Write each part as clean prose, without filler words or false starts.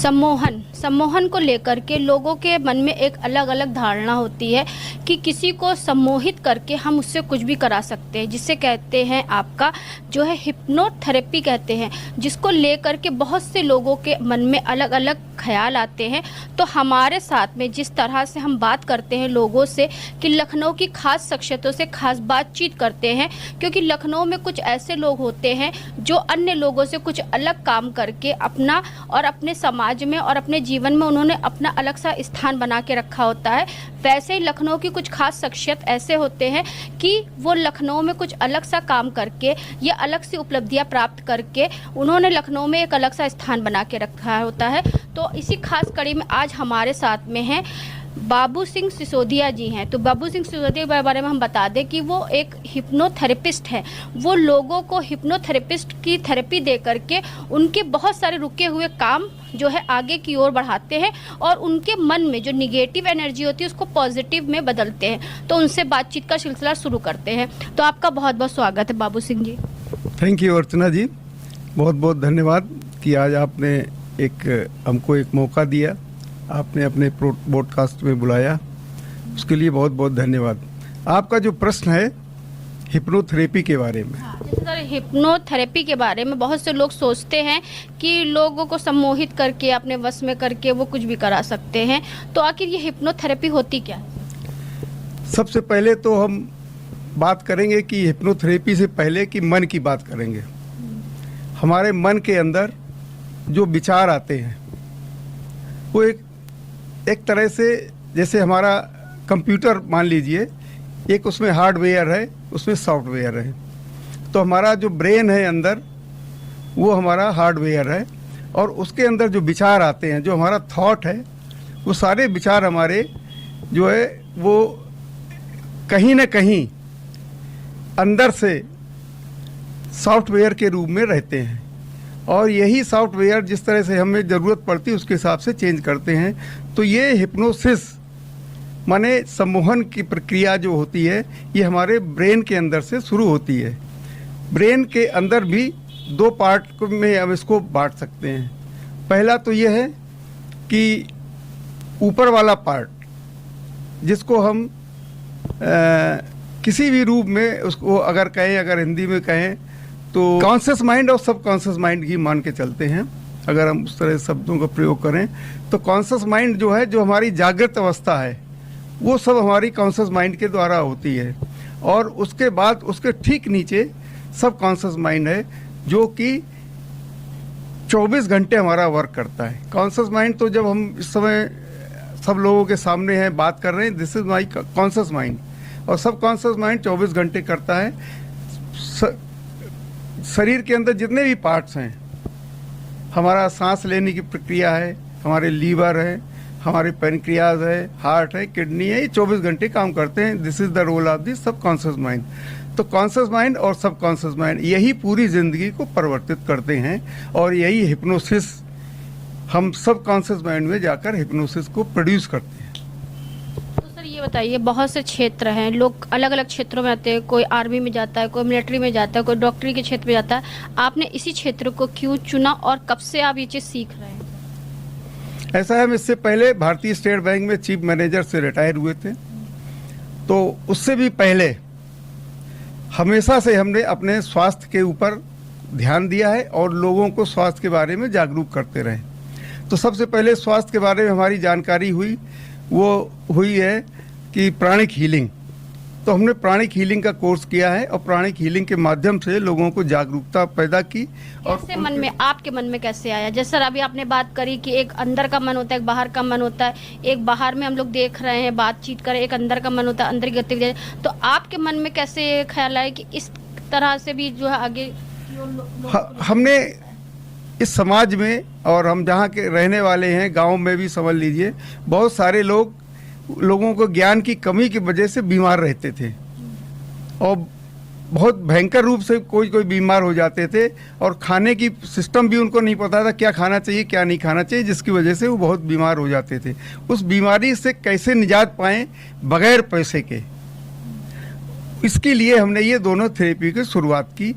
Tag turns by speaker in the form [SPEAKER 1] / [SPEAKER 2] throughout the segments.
[SPEAKER 1] सम्मोहन को लेकर के लोगों के मन में एक अलग अलग धारणा होती है कि किसी को सम्मोहित करके हम उससे कुछ भी करा सकते हैं, जिसे कहते हैं आपका जो है हिप्नोथेरेपी कहते हैं, जिसको लेकर के बहुत से लोगों के मन में अलग अलग ख्याल आते हैं। तो हमारे साथ में जिस तरह से हम बात करते हैं लोगों से कि लखनऊ की खास शख्सियतों से खास बातचीत करते हैं, क्योंकि लखनऊ में कुछ ऐसे लोग होते हैं जो अन्य लोगों से कुछ अलग काम करके अपना और अपने समाज में और अपने जीवन में उन्होंने अपना अलग सा स्थान बना के रखा होता है। वैसे ही लखनऊ की कुछ खास शख्सियत ऐसे होते हैं कि वो लखनऊ में कुछ अलग सा काम करके या अलग सी उपलब्धियां प्राप्त करके उन्होंने लखनऊ में एक अलग सा स्थान बना के रखा होता है। तो इसी खास कड़ी में आज हमारे साथ में हैं बाबू सिंह सिसोदिया जी हैं। तो बाबू सिंह सिसोदिया के बारे में हम बता दें कि वो एक हिप्नोथेरेपिस्ट हैं। वो लोगों को हिप्नोथेरेपिस्ट की थेरेपी दे करके उनके बहुत सारे रुके हुए काम जो है आगे की ओर बढ़ाते हैं और उनके मन में जो निगेटिव एनर्जी होती है उसको पॉजिटिव में बदलते हैं। तो उनसे बातचीत का सिलसिला शुरू करते हैं। तो आपका बहुत बहुत स्वागत है बाबू सिंह जी।
[SPEAKER 2] थैंक यू अर्चना जी, बहुत बहुत धन्यवाद कि आज आपने हमको एक मौका दिया, आपने अपने पॉडकास्ट में बुलाया, उसके लिए बहुत बहुत धन्यवाद। आपका जो प्रश्न है हिप्नोथेरेपी के बारे में।
[SPEAKER 1] जैसे सर हिप्नोथेरेपी के बारे में बहुत से लोग सोचते हैं कि लोगों को सम्मोहित करके अपने वश में करके वो कुछ भी करा सकते हैं, तो आखिर ये हिप्नोथेरेपी होती क्या है?
[SPEAKER 2] सबसे पहले तो हम बात करेंगे कि हिप्नोथेरेपी से पहले कि मन की बात करेंगे। हमारे मन के अंदर जो विचार आते हैं वो एक तरह से जैसे हमारा कंप्यूटर मान लीजिए, एक उसमें हार्डवेयर है, उसमें सॉफ्टवेयर है। तो हमारा जो ब्रेन है अंदर वो हमारा हार्डवेयर है और उसके अंदर जो विचार आते हैं, जो हमारा थॉट है, वो सारे विचार हमारे जो है वो कहीं ना कहीं अंदर से सॉफ्टवेयर के रूप में रहते हैं और यही सॉफ्टवेयर जिस तरह से हमें ज़रूरत पड़ती है उसके हिसाब से चेंज करते हैं। तो ये हिप्नोसिस माने सम्मोहन की प्रक्रिया जो होती है ये हमारे ब्रेन के अंदर से शुरू होती है। ब्रेन के अंदर भी दो पार्ट में हम इसको बांट सकते हैं। पहला तो ये है कि ऊपर वाला पार्ट जिसको हम किसी भी रूप में उसको अगर हिंदी में कहें तो कॉन्शियस माइंड और सब कॉन्शियस माइंड ही मान के चलते हैं। अगर हम उस तरह शब्दों का प्रयोग करें तो कॉन्शियस माइंड जो है, जो हमारी जागृत अवस्था है, वो सब हमारी कॉन्शियस माइंड के द्वारा होती है और उसके बाद उसके ठीक नीचे सब कॉन्शियस माइंड है जो कि 24 घंटे हमारा वर्क करता है। कॉन्शियस माइंड तो जब हम इस समय सब लोगों के सामने हैं बात कर रहे हैं, this is my conscious mind, और सब कॉन्शियस माइंड 24 घंटे करता है। शरीर के अंदर जितने भी पार्ट्स हैं, हमारा सांस लेने की प्रक्रिया है, हमारे लीवर है, हमारे पेनक्रियाज है, हार्ट है, किडनी है, ये 24 घंटे काम करते हैं। This is the role of the subconscious mind. तो कॉन्शियस माइंड और सब कॉन्शियस माइंड यही पूरी जिंदगी को परिवर्तित करते हैं और यही हिप्नोसिस, हम सब कॉन्शियस माइंड में जाकर हिप्नोसिस को प्रोड्यूस करते हैं।
[SPEAKER 1] ये बताइए, बहुत से क्षेत्र हैं, लोग अलग अलग क्षेत्रों में आते हैं, कोई आर्मी में जाता है, कोई मिलिट्री में जाता है, कोई डॉक्टरी के क्षेत्र में जाता है। आपने इसी क्षेत्र को क्यों चुना और कब से आप ये चीज़ सीख रहे हैं?
[SPEAKER 2] ऐसा है, हम इससे पहले भारतीय स्टेट बैंक में चीफ मैनेजर से रिटायर हुए थे, तो उससे भी पहले हमेशा से हमने अपने स्वास्थ्य के ऊपर ध्यान दिया है और लोगों को स्वास्थ्य के बारे में जागरूक करते रहे। तो सबसे पहले स्वास्थ्य के बारे में हमारी जानकारी वो हुई है कि प्राणिक हीलिंग। तो हमने प्राणिक हीलिंग का कोर्स किया है और प्राणिक हीलिंग के माध्यम से लोगों को जागरूकता पैदा की। और
[SPEAKER 1] कैसे मन में, आपके मन में कैसे आया? जैसे सर अभी आपने बात करी कि एक अंदर का मन होता है, एक बाहर का मन होता है, एक बाहर में हम लोग देख रहे हैं बातचीत करें, एक अंदर का मन होता है, अंदर की गतिविधि। तो आपके मन में कैसे ख्याल आया कि इस तरह से भी जो है आगे
[SPEAKER 2] हमने इस समाज में, और हम जहाँ के रहने वाले हैं गांव में भी समझ लीजिए, बहुत सारे लोगों को ज्ञान की कमी की वजह से बीमार रहते थे और बहुत भयंकर रूप से कोई बीमार हो जाते थे और खाने की सिस्टम भी उनको नहीं पता था क्या खाना चाहिए क्या नहीं खाना चाहिए, जिसकी वजह से वो बहुत बीमार हो जाते थे। उस बीमारी से कैसे निजात पाएं बगैर पैसे के, इसके लिए हमने ये दोनों थेरेपी की शुरुआत की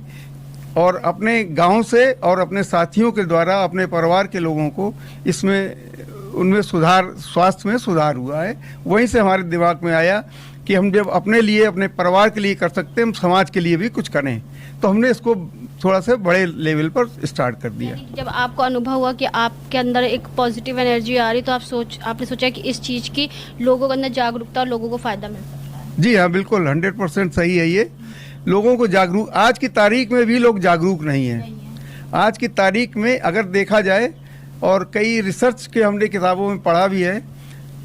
[SPEAKER 2] और अपने गांव से और अपने साथियों के द्वारा अपने परिवार के लोगों को इसमें उनमें सुधार, स्वास्थ्य में सुधार हुआ है। वहीं से हमारे दिमाग में आया कि हम जब अपने लिए, अपने परिवार के लिए कर सकते हैं, हम समाज के लिए भी कुछ करें, तो हमने इसको थोड़ा सा बड़े लेवल पर स्टार्ट कर दिया।
[SPEAKER 1] जब आपको अनुभव हुआ कि आपके अंदर एक पॉजिटिव एनर्जी आ रही, तो आपने सोचा कि इस चीज़ की लोगों के अंदर जागरूकता और लोगों को फ़ायदा मिल सकता है।
[SPEAKER 2] जी हाँ, बिल्कुल 100% सही है ये। लोगों को जागरूक, आज की तारीख में भी लोग जागरूक नहीं हैं। आज की तारीख में अगर देखा जाए, और कई रिसर्च के हमने किताबों में पढ़ा भी है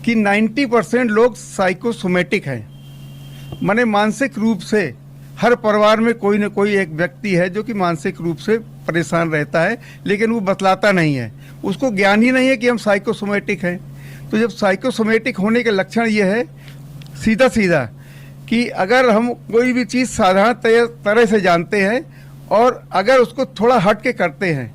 [SPEAKER 2] कि 90% लोग साइकोसोमेटिक हैं, माने मानसिक रूप से हर परिवार में कोई न कोई एक व्यक्ति है जो कि मानसिक रूप से परेशान रहता है, लेकिन वो बतलाता नहीं है, उसको ज्ञान ही नहीं है कि हम साइकोसोमेटिक हैं। तो जब साइकोसोमेटिक होने के लक्षण ये है सीधा सीधा कि अगर हम कोई भी चीज़ साधारण तरह से जानते हैं और अगर उसको थोड़ा हट के करते हैं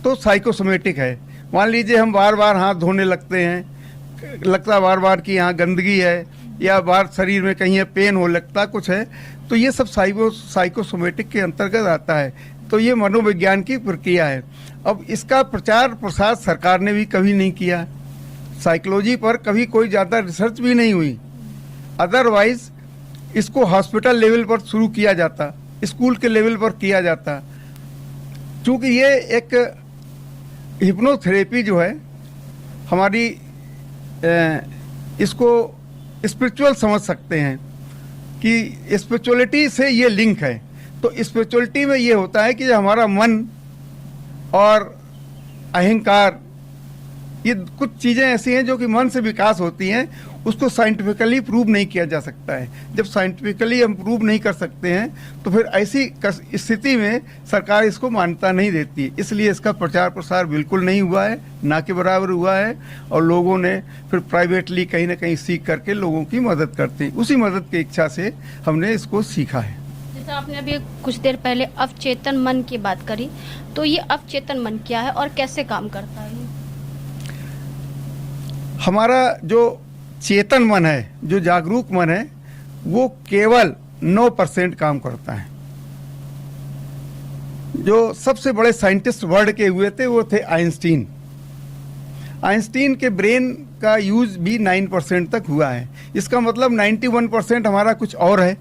[SPEAKER 2] तो साइकोसोमेटिक है। मान लीजिए हम बार बार हाथ धोने लगते हैं, लगता बार बार कि यहाँ गंदगी है, या बार शरीर में कहीं पेन हो लगता कुछ है, तो ये सब साइकोसोमेटिक के अंतर्गत आता है। तो ये मनोविज्ञान की प्रक्रिया है। अब इसका प्रचार प्रसार सरकार ने भी कभी नहीं किया, साइकोलॉजी पर कभी कोई ज़्यादा रिसर्च भी नहीं हुई। अदरवाइज इसको हॉस्पिटल लेवल पर शुरू किया जाता, स्कूल के लेवल पर किया जाता। चूँकि ये एक हिप्नोथेरेपी जो है हमारी, इसको स्पिरिचुअल समझ सकते हैं कि स्पिरिचुअलिटी से ये लिंक है। तो स्पिरिचुअलिटी में ये होता है कि हमारा मन और अहंकार, ये कुछ चीज़ें ऐसी हैं जो कि मन से विकास होती हैं, उसको साइंटिफिकली प्रूव नहीं किया जा सकता है। जब साइंटिफिकली हम प्रूव नहीं कर सकते हैं तो फिर ऐसी स्थिति में सरकार इसको मान्यता नहीं देती है। इसलिए इसका प्रचार प्रसार बिल्कुल नहीं हुआ है, ना के बराबर हुआ है। और लोगों ने फिर प्राइवेटली कहीं ना कहीं सीख करके लोगों की मदद करते हैं। उसी मदद की इच्छा से हमने इसको सीखा है।
[SPEAKER 1] जैसे आपने अभी कुछ देर पहले अवचेतन मन की बात करी, तो ये अवचेतन मन क्या है और कैसे काम करता है?
[SPEAKER 2] हमारा जो चेतन मन है, जो जागरूक मन है, वो केवल 9% काम करता है। जो सबसे बड़े साइंटिस्ट वर्ल्ड के हुए थे वो थे आइंस्टीन। आइंस्टीन के ब्रेन का यूज भी 9% तक हुआ है। इसका मतलब 91% हमारा कुछ और है।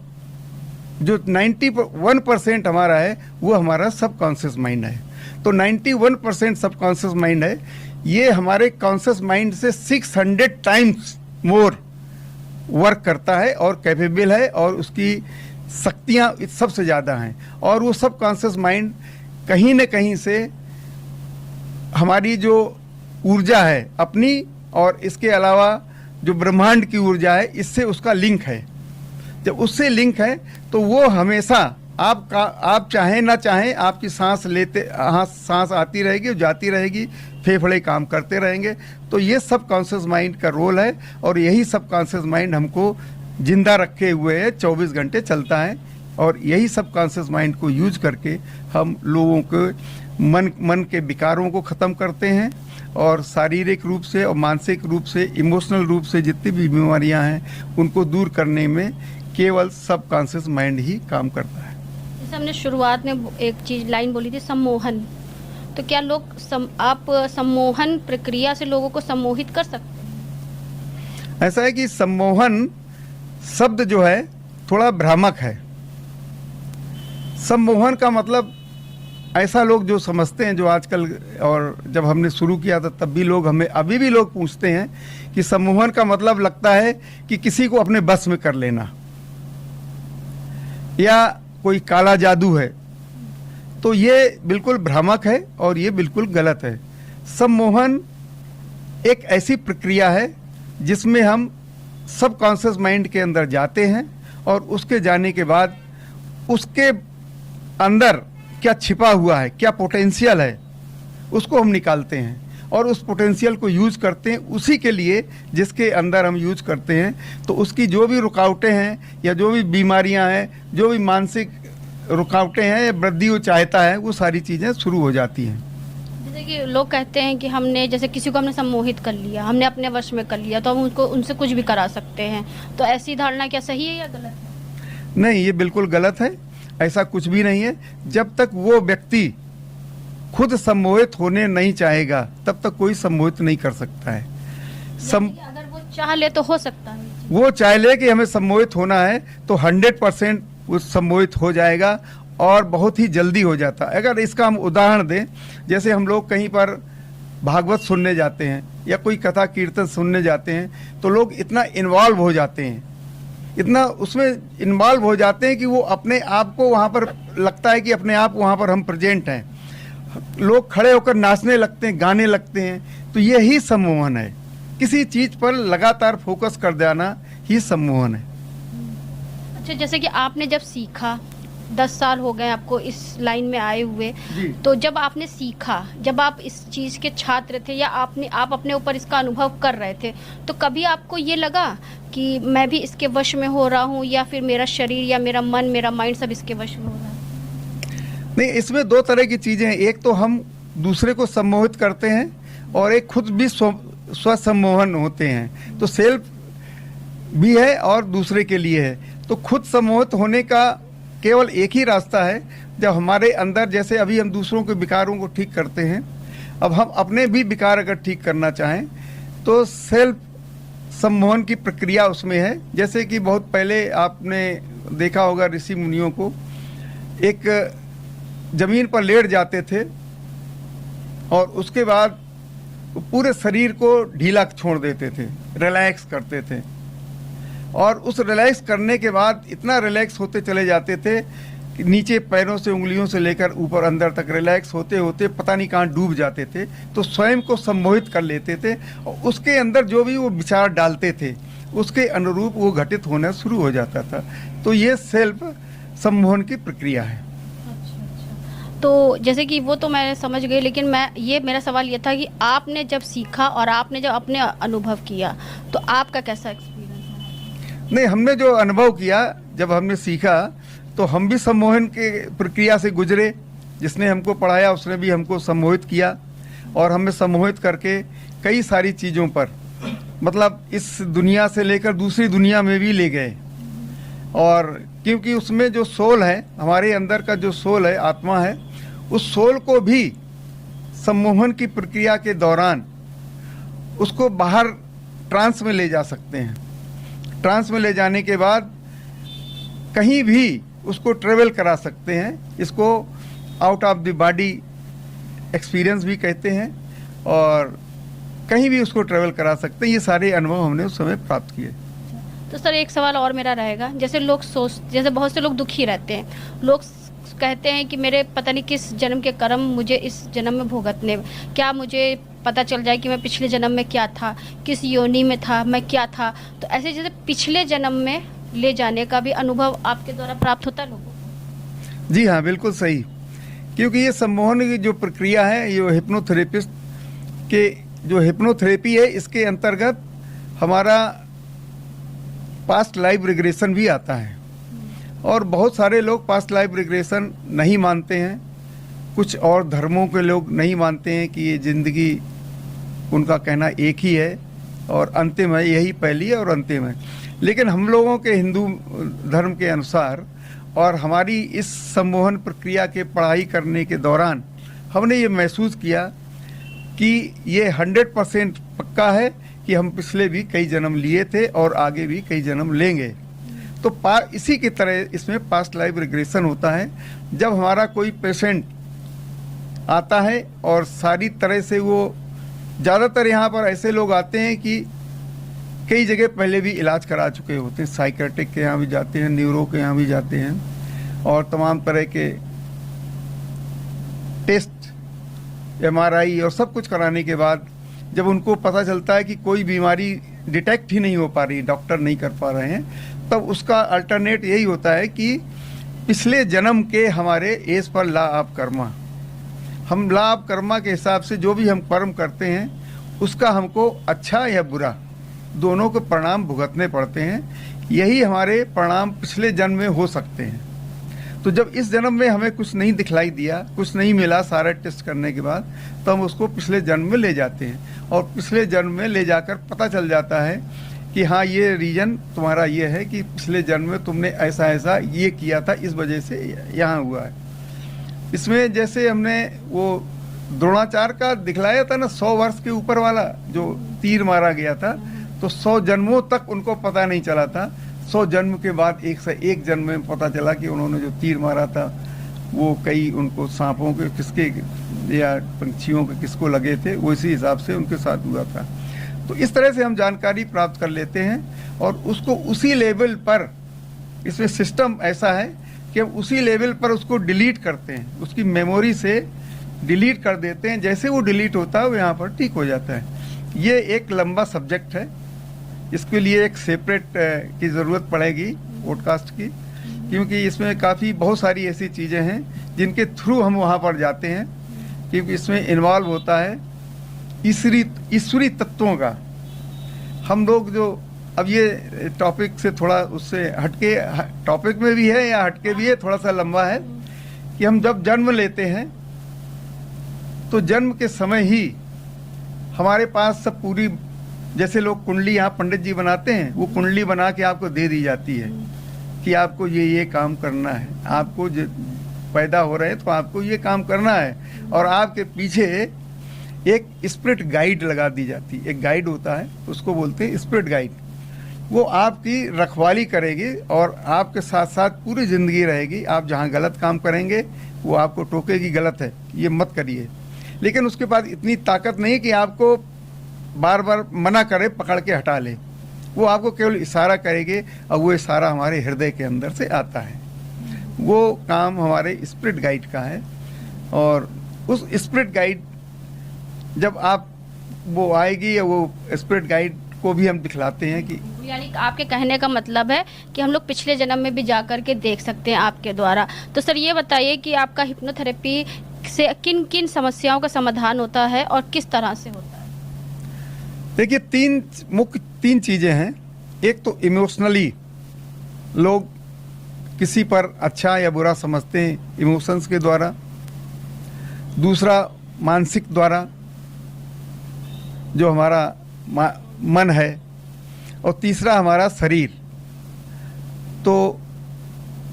[SPEAKER 2] जो 91% हमारा है वो हमारा सबकॉन्शियस माइंड है। तो 91% सबकॉन्शियस माइंड है, ये हमारे कॉन्शियस माइंड से 600 टाइम्स मोर वर्क करता है और कैपेबल है, और उसकी शक्तियाँ सबसे ज़्यादा हैं। और वो सबकॉन्शियस माइंड कहीं न कहीं से हमारी जो ऊर्जा है अपनी, और इसके अलावा जो ब्रह्मांड की ऊर्जा है, इससे उसका लिंक है। जब उससे लिंक है तो वो हमेशा आप चाहें ना चाहें, आपकी सांस लेते, सांस आती रहेगी, जाती रहेगी, फेफड़े काम करते रहेंगे। तो ये सबकॉन्शियस माइंड का रोल है, और यही सबकॉन्शियस माइंड हमको जिंदा रखे हुए है, 24 घंटे चलता है। और यही सबकॉन्शियस माइंड को यूज करके हम लोगों के मन के विकारों को ख़त्म करते हैं, और शारीरिक रूप से और मानसिक रूप से, इमोशनल रूप से जितनी भी बीमारियां हैं उनको दूर करने में केवल सबकॉन्शियस माइंड ही काम करता है।
[SPEAKER 1] जैसे हमने शुरुआत में एक चीज लाइन बोली थी, सम्मोहन, तो क्या लोग आप सम्मोहन प्रक्रिया से लोगों को सम्मोहित कर सकते हैं?
[SPEAKER 2] ऐसा है कि सम्मोहन शब्द जो है थोड़ा भ्रामक है। सम्मोहन का मतलब ऐसा लोग जो समझते हैं, जो आजकल, और जब हमने शुरू किया था तब भी लोग हमें, अभी भी लोग पूछते हैं कि सम्मोहन का मतलब लगता है कि किसी को अपने बस में कर लेना या कोई काला जादू है। तो ये बिल्कुल भ्रामक है और ये बिल्कुल गलत है। सम्मोहन एक ऐसी प्रक्रिया है जिसमें हम सबकॉन्शियस माइंड के अंदर जाते हैं, और उसके जाने के बाद उसके अंदर क्या छिपा हुआ है, क्या पोटेंशियल है, उसको हम निकालते हैं और उस पोटेंशियल को यूज करते हैं उसी के लिए जिसके अंदर हम यूज करते हैं। तो उसकी जो भी रुकावटें हैं या जो भी बीमारियां हैं, जो भी मानसिक रुकावटें हैं या वृद्धि वो चाहता है, वो सारी चीज़ें शुरू हो जाती हैं।
[SPEAKER 1] जैसे कि लोग कहते हैं कि हमने, जैसे किसी को हमने सम्मोहित कर लिया, हमने अपने वश में कर लिया, तो हम उनसे कुछ भी करा सकते हैं। तो ऐसी धारणा क्या सही है या गलत है?
[SPEAKER 2] नहीं, ये बिल्कुल गलत है। ऐसा कुछ भी नहीं है। जब तक वो व्यक्ति खुद सम्मोहित होने नहीं चाहेगा तब तक कोई सम्मोहित नहीं कर सकता है।
[SPEAKER 1] अगर वो चाह ले तो हो सकता है।
[SPEAKER 2] वो चाह ले कि हमें सम्मोहित होना है तो 100% वो सम्मोहित हो जाएगा और बहुत ही जल्दी हो जाता है। अगर इसका हम उदाहरण दें, जैसे हम लोग कहीं पर भागवत सुनने जाते हैं या कोई कथा कीर्तन सुनने जाते हैं तो लोग इतना इन्वॉल्व हो जाते हैं, इतना उसमें इन्वॉल्व हो जाते हैं कि वो अपने आप को वहाँ पर लगता है कि अपने आप वहाँ पर हम प्रेजेंट हैं। लोग खड़े होकर नाचने लगते हैं, गाने लगते हैं। तो यही सम्मोहन है। किसी चीज पर लगातार फोकस कर देना ही सम्मोहन है।
[SPEAKER 1] अच्छा, जैसे कि आपने जब सीखा, 10 साल हो गए आपको इस लाइन में आए हुए, तो जब आपने सीखा, जब आप इस चीज़ के छात्र थे या आप अपने ऊपर इसका अनुभव कर रहे थे, तो कभी आपको ये लगा कि मैं भी इसके वश में हो रहा हूँ या फिर मेरा शरीर या मेरा मन, मेरा माइंड सब इसके वश में हो रहा है?
[SPEAKER 2] नहीं, इसमें दो तरह की चीजें हैं। एक तो हम दूसरे को सम्मोहित करते हैं और एक खुद भी स्वसम्मोहन होते हैं। तो सेल्फ भी है और दूसरे के लिए है। तो खुद सम्मोहित होने का केवल एक ही रास्ता है, जब हमारे अंदर, जैसे अभी हम दूसरों के विकारों को ठीक करते हैं, अब हम अपने भी विकार अगर ठीक करना चाहें तो सेल्फ सम्मोहन की प्रक्रिया उसमें है। जैसे कि बहुत पहले आपने देखा होगा ऋषि मुनियों को एक जमीन पर लेट जाते थे और उसके बाद पूरे शरीर को ढीला छोड़ देते थे, रिलैक्स करते थे। और उस रिलैक्स करने के बाद इतना रिलैक्स होते चले जाते थे कि नीचे पैरों से, उंगलियों से लेकर ऊपर अंदर तक रिलैक्स होते होते पता नहीं कहाँ डूब जाते थे। तो स्वयं को सम्मोहित कर लेते थे और उसके अंदर जो भी वो विचार डालते थे उसके अनुरूप वो घटित होना शुरू हो जाता था। तो ये सेल्फ सम्मोहन की प्रक्रिया है।
[SPEAKER 1] तो जैसे कि वो तो मैं समझ गई, लेकिन मेरा सवाल ये था कि आपने जब सीखा और आपने जब अपने अनुभव किया तो आपका कैसा एक्सपीरियंस है?
[SPEAKER 2] नहीं, हमने जो अनुभव किया, जब हमने सीखा तो हम भी सम्मोहन के प्रक्रिया से गुजरे। जिसने हमको पढ़ाया उसने भी हमको सम्मोहित किया और हमें सम्मोहित करके कई सारी चीज़ों पर, मतलब इस दुनिया से लेकर दूसरी दुनिया में भी ले गए। और क्योंकि उसमें जो सोल है, हमारे अंदर का जो सोल है, आत्मा है, उस सोल को भी सम्मोहन की प्रक्रिया के दौरान उसको बाहर ट्रांस में ले जा सकते हैं। ट्रांस में ले जाने के बाद कहीं भी उसको ट्रेवल करा सकते हैं। इसको out of the body experience भी कहते हैं और कहीं भी उसको ट्रेवल करा सकते हैं। ये सारे अनुभव हमने उस समय प्राप्त किए।
[SPEAKER 1] तो सर एक सवाल और मेरा रहेगा, जैसे बहुत से लोग दुखी रहते हैं, लोग कहते हैं कि मेरे पता नहीं किस जन्म के कर्म मुझे इस जन्म में भुगतने, क्या मुझे पता चल जाए कि मैं पिछले जन्म में क्या था, किस योनि में था, मैं क्या था। तो ऐसे जैसे पिछले जन्म में ले जाने का भी अनुभव आपके द्वारा प्राप्त होता है लोगों को?
[SPEAKER 2] जी हाँ, बिल्कुल सही। क्योंकि ये सम्मोहन की जो प्रक्रिया है, ये हिप्नोथेरेपिस्ट के जो हिप्नोथेरेपी है, इसके अंतर्गत हमारा पास्ट लाइफ रिग्रेशन भी आता है। और बहुत सारे लोग पास्ट लाइफ रिग्रेशन नहीं मानते हैं। कुछ और धर्मों के लोग नहीं मानते हैं कि ये ज़िंदगी, उनका कहना एक ही है और अंतिम है, यही पहली है और अंतिम है। लेकिन हम लोगों के हिंदू धर्म के अनुसार और हमारी इस सम्मोहन प्रक्रिया के पढ़ाई करने के दौरान हमने ये महसूस किया कि ये 100% पक्का है कि हम पिछले भी कई जन्म लिए थे और आगे भी कई जन्म लेंगे। तो इसी की तरह इसमें पास्ट लाइफ रिग्रेशन होता है। जब हमारा कोई पेशेंट आता है और सारी तरह से वो, ज़्यादातर यहाँ पर ऐसे लोग आते हैं कि कई जगह पहले भी इलाज करा चुके होते हैं। साइकेट्रिक के यहाँ भी जाते हैं, न्यूरो के यहाँ भी जाते हैं और तमाम तरह के टेस्ट, MRI और सब कुछ कराने के बाद जब उनको पता चलता है कि कोई बीमारी डिटेक्ट ही नहीं हो पा रही, डॉक्टर नहीं कर पा रहे हैं, तब उसका अल्टरनेट यही होता है कि पिछले जन्म के हमारे as per law of Karma, हम लॉ ऑफ कर्मा के हिसाब से जो भी हम कर्म करते हैं उसका हमको अच्छा या बुरा दोनों के परिणाम भुगतने पड़ते हैं। यही हमारे परिणाम पिछले जन्म में हो सकते हैं। तो जब इस जन्म में हमें कुछ नहीं दिखलाई दिया, कुछ नहीं मिला सारा टेस्ट करने के बाद, तो हम उसको पिछले जन्म में ले जाते हैं और पिछले जन्म में ले जाकर पता चल जाता है कि हाँ ये रीजन तुम्हारा ये है कि पिछले जन्म में तुमने ऐसा ऐसा ये किया था, इस वजह से यहाँ हुआ है। इसमें जैसे हमने वो द्रोणाचार्य का दिखलाया था ना, 100 वर्ष के ऊपर वाला जो तीर मारा गया था, तो 100 जन्मों तक उनको पता नहीं चला था। 100 जन्म के बाद एक जन्म में पता चला कि उन्होंने जो तीर मारा था वो कई उनको सांपों के किसके या पंछियों के किसको लगे थे, उसी हिसाब से उनके साथ हुआ था। तो इस तरह से हम जानकारी प्राप्त कर लेते हैं और उसको उसी लेवल पर, इसमें सिस्टम ऐसा है कि हम उसी लेवल पर उसको डिलीट करते हैं, उसकी मेमोरी से डिलीट कर देते हैं। जैसे वो डिलीट होता है वो यहाँ पर ठीक हो जाता है। ये एक लंबा सब्जेक्ट है, इसके लिए एक सेपरेट की ज़रूरत पड़ेगी पॉडकास्ट की, क्योंकि इसमें काफ़ी बहुत सारी ऐसी चीज़ें हैं जिनके थ्रू हम वहाँ पर जाते हैं, क्योंकि इसमें इन्वॉल्व होता है ईश्वरी तत्वों का। हम लोग जो अब ये टॉपिक से थोड़ा उससे हटके, टॉपिक में भी है या हटके भी है, थोड़ा सा लंबा है, कि हम जब जन्म लेते हैं तो जन्म के समय ही हमारे पास सब पूरी, जैसे लोग कुंडली यहाँ पंडित जी बनाते हैं, वो कुंडली बना के आपको दे दी जाती है कि आपको ये काम करना है, आपको पैदा हो रहे हैं तो आपको ये काम करना है, और आपके पीछे एक स्पिरिट गाइड लगा दी जाती है। एक गाइड होता है, उसको बोलते हैं स्पिरिट गाइड। वो आपकी रखवाली करेगी और आपके साथ साथ पूरी ज़िंदगी रहेगी। आप जहाँ गलत काम करेंगे वो आपको टोकेगी, गलत है ये मत करिए, लेकिन उसके बाद इतनी ताकत नहीं कि आपको बार बार मना करे, पकड़ के हटा ले। वो आपको केवल इशारा करेंगे और वो इशारा हमारे हृदय के अंदर से आता है। वो काम हमारे स्पिरिट गाइड का है, और उस स्पिरिट गाइड जब आप वो आएगी, या वो स्पिरिट गाइड को भी हम दिखलाते हैं कि,
[SPEAKER 1] यानी आपके कहने का मतलब है कि हम लोग पिछले जन्म में भी जा कर के देख सकते हैं आपके द्वारा। तो सर ये बताइए कि आपका हिप्नोथेरेपी से किन किन समस्याओं का समाधान होता है और किस तरह से होता है?
[SPEAKER 2] देखिए, तीन चीज़ें हैं। एक तो इमोशनली लोग किसी पर अच्छा या बुरा समझते हैं इमोशंस के द्वारा, दूसरा मानसिक द्वारा जो हमारा मन है, और तीसरा हमारा शरीर। तो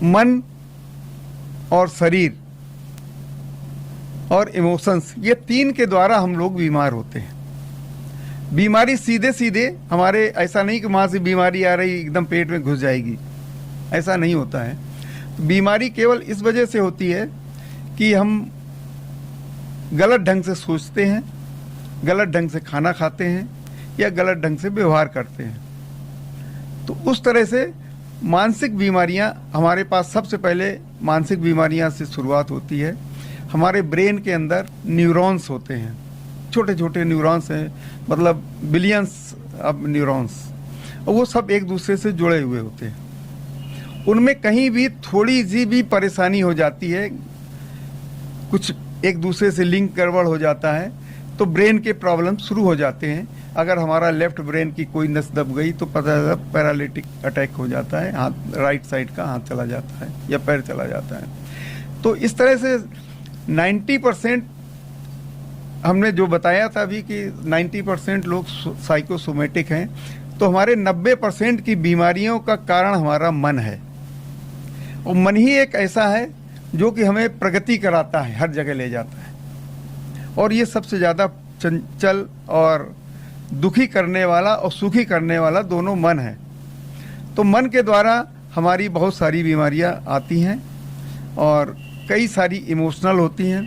[SPEAKER 2] मन और शरीर और इमोशंस, ये तीन के द्वारा हम लोग बीमार होते हैं। बीमारी सीधे सीधे हमारे, ऐसा नहीं कि वहाँ से बीमारी आ रही एकदम पेट में घुस जाएगी, ऐसा नहीं होता है। बीमारी केवल इस वजह से होती है कि हम गलत ढंग से सोचते हैं, गलत ढंग से खाना खाते हैं, या गलत ढंग से व्यवहार करते हैं। तो उस तरह से मानसिक बीमारियां हमारे पास, सबसे पहले मानसिक बीमारियां से शुरुआत होती है। हमारे ब्रेन के अंदर न्यूरॉन्स होते हैं, छोटे छोटे न्यूरॉन्स हैं, मतलब बिलियंस ऑफ न्यूरॉन्स, और वो सब एक दूसरे से जुड़े हुए होते हैं। उनमें कहीं भी थोड़ी सी भी परेशानी हो जाती है, कुछ एक दूसरे से लिंक गड़बड़ हो जाता है, तो ब्रेन के प्रॉब्लम शुरू हो जाते हैं। अगर हमारा लेफ्ट ब्रेन की कोई नस दब गई तो पता चला पैरालिटिक अटैक हो जाता है, हाथ राइट साइड का हाथ चला जाता है या पैर चला जाता है। तो इस तरह से 90% हमने जो बताया था अभी कि 90% लोग साइकोसोमेटिक हैं, तो हमारे 90% की बीमारियों का कारण हमारा मन है। और मन ही एक ऐसा है जो कि हमें प्रगति कराता है, हर जगह ले जाता है, और ये सबसे ज़्यादा चंचल और दुखी करने वाला और सुखी करने वाला दोनों मन है। तो मन के द्वारा हमारी बहुत सारी बीमारियां आती हैं, और कई सारी इमोशनल होती हैं।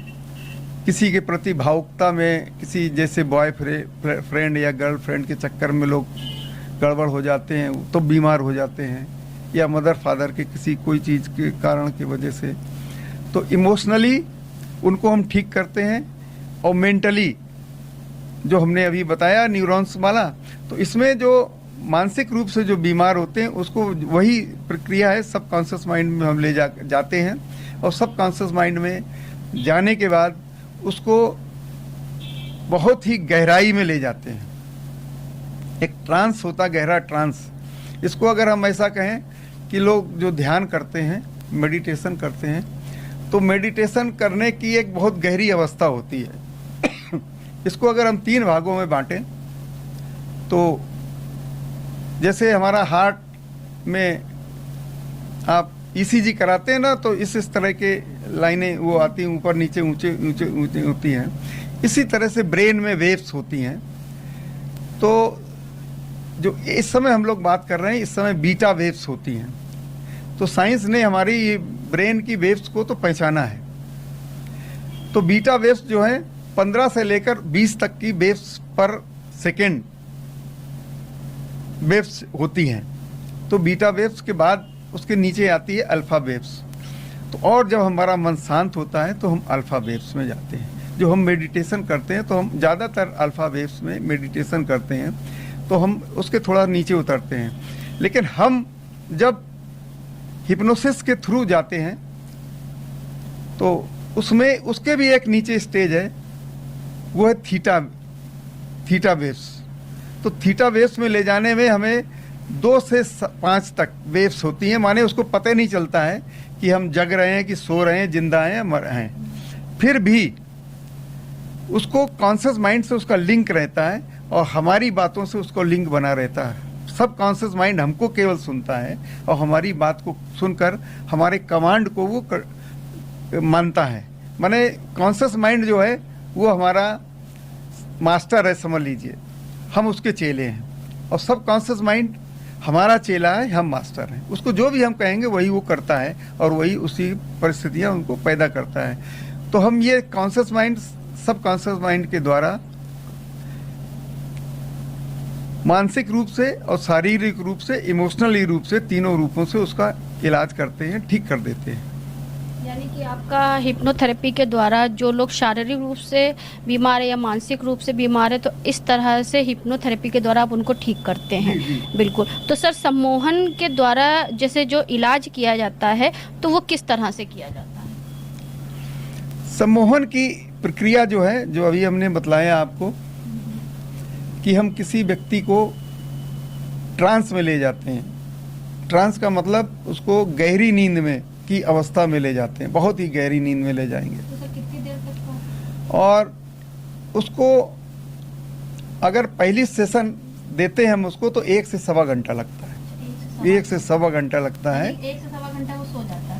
[SPEAKER 2] किसी के प्रति भावुकता में, किसी जैसे फ्रेंड या गर्लफ्रेंड के चक्कर में लोग गड़बड़ हो जाते हैं तो बीमार हो जाते हैं, या मदर फादर के किसी कोई चीज़ के कारण की वजह से। तो इमोशनली उनको हम ठीक करते हैं, और मेंटली जो हमने अभी बताया न्यूरॉन्स वाला, तो इसमें जो मानसिक रूप से जो बीमार होते हैं उसको वही प्रक्रिया है, सबकॉन्शियस माइंड में हम ले जाते हैं, और सबकॉन्शियस माइंड में जाने के बाद उसको बहुत ही गहराई में ले जाते हैं। एक ट्रांस होता, गहरा ट्रांस। इसको अगर हम ऐसा कहें कि लोग जो ध्यान करते हैं, मेडिटेशन करते हैं, तो मेडिटेशन करने की एक बहुत गहरी अवस्था होती है। इसको अगर हम 3 भागों में बांटें तो जैसे हमारा हार्ट में आप ईसीजी कराते हैं ना, तो इस तरह के लाइनें वो आती हैं, ऊपर नीचे ऊंचे ऊंचे ऊंचे होती हैं। इसी तरह से ब्रेन में वेव्स होती हैं। तो जो इस समय हम लोग बात कर रहे हैं, इस समय बीटा वेव्स होती हैं। तो साइंस ने हमारी ये ब्रेन की वेव्स को तो पहचाना है। तो बीटा वेव्स जो है 15 से लेकर 20 तक की वेव्स पर सेकेंड वेव्स होती हैं। तो बीटा वेव्स के बाद उसके नीचे आती है अल्फा वेव्स। तो और जब हमारा मन शांत होता है तो हम अल्फा वेव्स में जाते हैं। जो हम मेडिटेशन करते हैं तो हम ज़्यादातर अल्फा वेव्स में मेडिटेशन करते हैं, तो हम उसके थोड़ा नीचे उतरते हैं। लेकिन हम जब हिप्नोसिस के थ्रू जाते हैं तो उसमें उसके भी एक नीचे स्टेज है, वो है थीटा वेव्स। तो थीटा वेव्स में ले जाने में हमें 2 से 5 तक वेव्स होती हैं। माने उसको पता नहीं चलता है कि हम जग रहे हैं कि सो रहे हैं, जिंदा हैं, मर रहे हैं। फिर भी उसको कॉन्शियस माइंड से उसका लिंक रहता है और हमारी बातों से उसको लिंक बना रहता है। सब कॉन्शियस माइंड हमको केवल सुनता है और हमारी बात को सुनकर हमारे कमांड को वो मानता है। माने कॉन्शियस माइंड जो है वो हमारा मास्टर है, समझ लीजिए, हम उसके चेले हैं। और सब कॉन्शियस माइंड हमारा चेला है, हम मास्टर हैं। उसको जो भी हम कहेंगे वही वो करता है और वही उसी परिस्थितियां उनको पैदा करता है। तो हम ये कॉन्शियस माइंड सब कॉन्शियस माइंड के द्वारा मानसिक रूप से और शारीरिक रूप से, इमोशनली रूप से, तीनों रूपों से उसका इलाज करते हैं, ठीक कर देते हैं।
[SPEAKER 1] यानी कि आपका हिप्नोथेरेपी के द्वारा जो लोग शारीरिक रूप से बीमार है या मानसिक रूप से बीमार है, तो इस तरह से हिप्नोथेरेपी के द्वारा आप उनको ठीक करते हैं। बिल्कुल। तो सर, सम्मोहन के द्वारा जैसे जो इलाज किया जाता है तो वो किस तरह से किया जाता है?
[SPEAKER 2] सम्मोहन की प्रक्रिया जो है, जो अभी हमने बतलाया आपको, कि हम किसी व्यक्ति को ट्रांस में ले जाते हैं। ट्रांस का मतलब उसको गहरी नींद में की अवस्था में ले जाते हैं, बहुत ही गहरी नींद में ले जाएंगे।
[SPEAKER 1] तो सर कितनी देर तक का?
[SPEAKER 2] और उसको अगर पहली सेशन देते हैं हम उसको तो 1 से सवा घंटा लगता है। 1 से सवा घंटा लगता है।
[SPEAKER 1] 1 से सवा घंटा वो सो जाता है?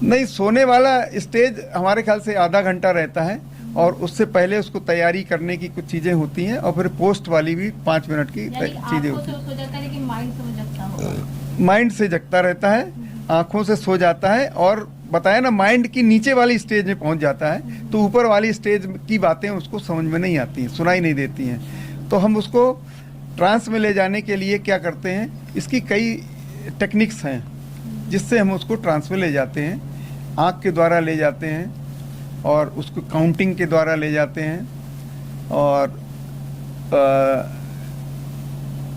[SPEAKER 2] नहीं, सोने वाला स्टेज हमारे ख्याल से आधा घंटा रहता है और उससे पहले उसको तैयारी करने की कुछ चीजें होती हैं और फिर पोस्ट वाली भी 5 मिनट की चीजें होती हैं।
[SPEAKER 1] सो जाता है, लेकिन माइंड से वो जगता होगा?
[SPEAKER 2] माइंड से जगता रहता है, आंखों से सो जाता है। और बताया ना, माइंड की नीचे वाली स्टेज में पहुंच जाता है तो ऊपर वाली स्टेज की बातें उसको समझ में नहीं आती हैं, सुनाई नहीं देती हैं। तो हम उसको ट्रांस में ले जाने के लिए क्या करते हैं, इसकी कई टेक्निक्स हैं जिससे हम उसको ट्रांस में ले जाते हैं। आँख के द्वारा ले जाते हैं और उसको काउंटिंग के द्वारा ले जाते हैं और